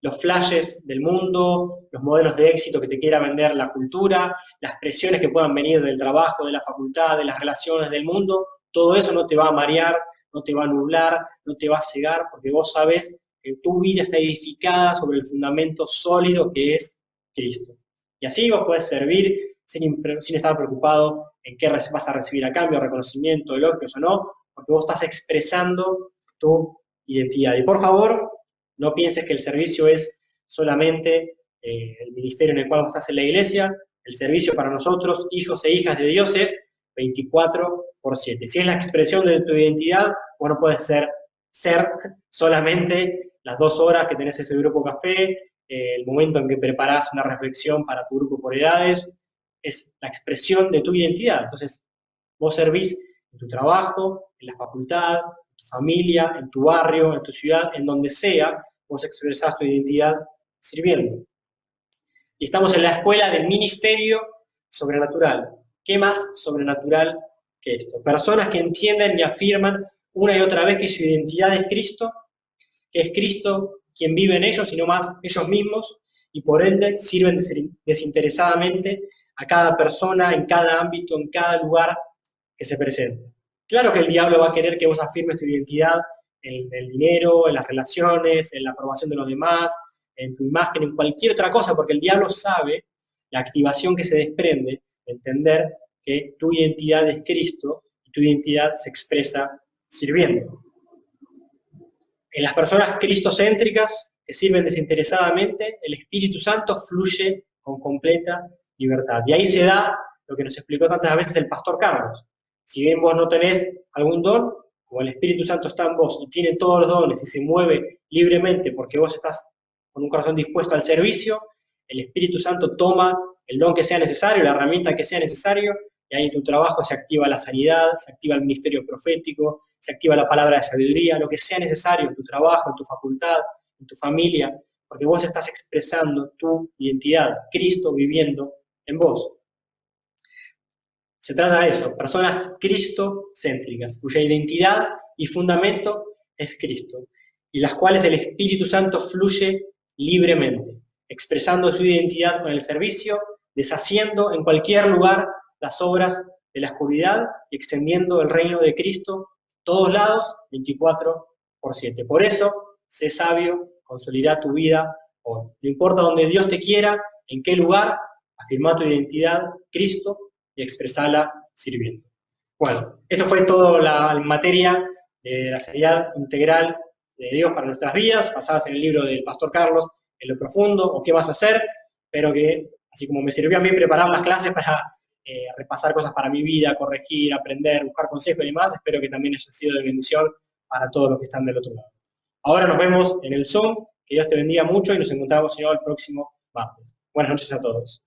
Los flashes del mundo, los modelos de éxito que te quiera vender la cultura, las presiones que puedan venir del trabajo, de la facultad, de las relaciones del mundo, todo eso no te va a marear, no te va a nublar, no te va a cegar, porque vos sabés que tu vida está edificada sobre el fundamento sólido que es Cristo. Y así vos podés servir sin estar preocupado en qué vas a recibir a cambio, reconocimiento, elogios o no, porque vos estás expresando tu identidad. Y por favor, no pienses que el servicio es solamente el ministerio en el cual vos estás en la iglesia. El servicio para nosotros, hijos e hijas de Dios, es 24/7. Si es la expresión de tu identidad, vos no puedes ser solamente las 2 horas que tenés ese grupo café, el momento en que preparás una reflexión para tu grupo por edades. Es la expresión de tu identidad. Entonces, vos servís en tu trabajo, en la facultad, en tu familia, en tu barrio, en tu ciudad, en donde sea, vos expresás tu identidad sirviendo. Y estamos en la escuela del ministerio sobrenatural. ¿Qué más sobrenatural que esto? Personas que entienden y afirman una y otra vez que su identidad es Cristo, que es Cristo quien vive en ellos y no más ellos mismos, y por ende sirven desinteresadamente a cada persona, en cada ámbito, en cada lugar que se presente. Claro que el diablo va a querer que vos afirmes tu identidad en el dinero, en las relaciones, en la aprobación de los demás, en tu imagen, en cualquier otra cosa, porque el diablo sabe la activación que se desprende de entender que tu identidad es Cristo y tu identidad se expresa sirviendo. En las personas cristocéntricas que sirven desinteresadamente, el Espíritu Santo fluye con completa libertad. Y ahí se da lo que nos explicó tantas veces el pastor Carlos. Si bien vos no tenés algún don, como el Espíritu Santo está en vos y tiene todos los dones y se mueve libremente porque vos estás con un corazón dispuesto al servicio, el Espíritu Santo toma el don que sea necesario, la herramienta que sea necesario, y ahí en tu trabajo se activa la sanidad, se activa el ministerio profético, se activa la palabra de sabiduría, lo que sea necesario en tu trabajo, en tu facultad, en tu familia, porque vos estás expresando tu identidad, Cristo viviendo en vos. Se trata de eso, personas cristocéntricas, cuya identidad y fundamento es Cristo, y las cuales el Espíritu Santo fluye libremente, expresando su identidad con el servicio, deshaciendo en cualquier lugar las obras de la oscuridad y extendiendo el reino de Cristo a todos lados, 24/7. Por eso, sé sabio, consolida tu vida hoy. No importa donde Dios te quiera, en qué lugar, afirma tu identidad, Cristo, y expresala sirviendo. Bueno, esto fue toda la materia de la sanidad integral de Dios para nuestras vidas, basadas en el libro del Pastor Carlos, En lo profundo, o qué vas a hacer. Espero que, así como me sirvió a mí preparar las clases para repasar cosas para mi vida, corregir, aprender, buscar consejos y demás, espero que también haya sido de bendición para todos los que están del otro lado. Ahora nos vemos en el Zoom, que Dios te bendiga mucho y nos encontramos, si no, el próximo martes. Buenas noches a todos.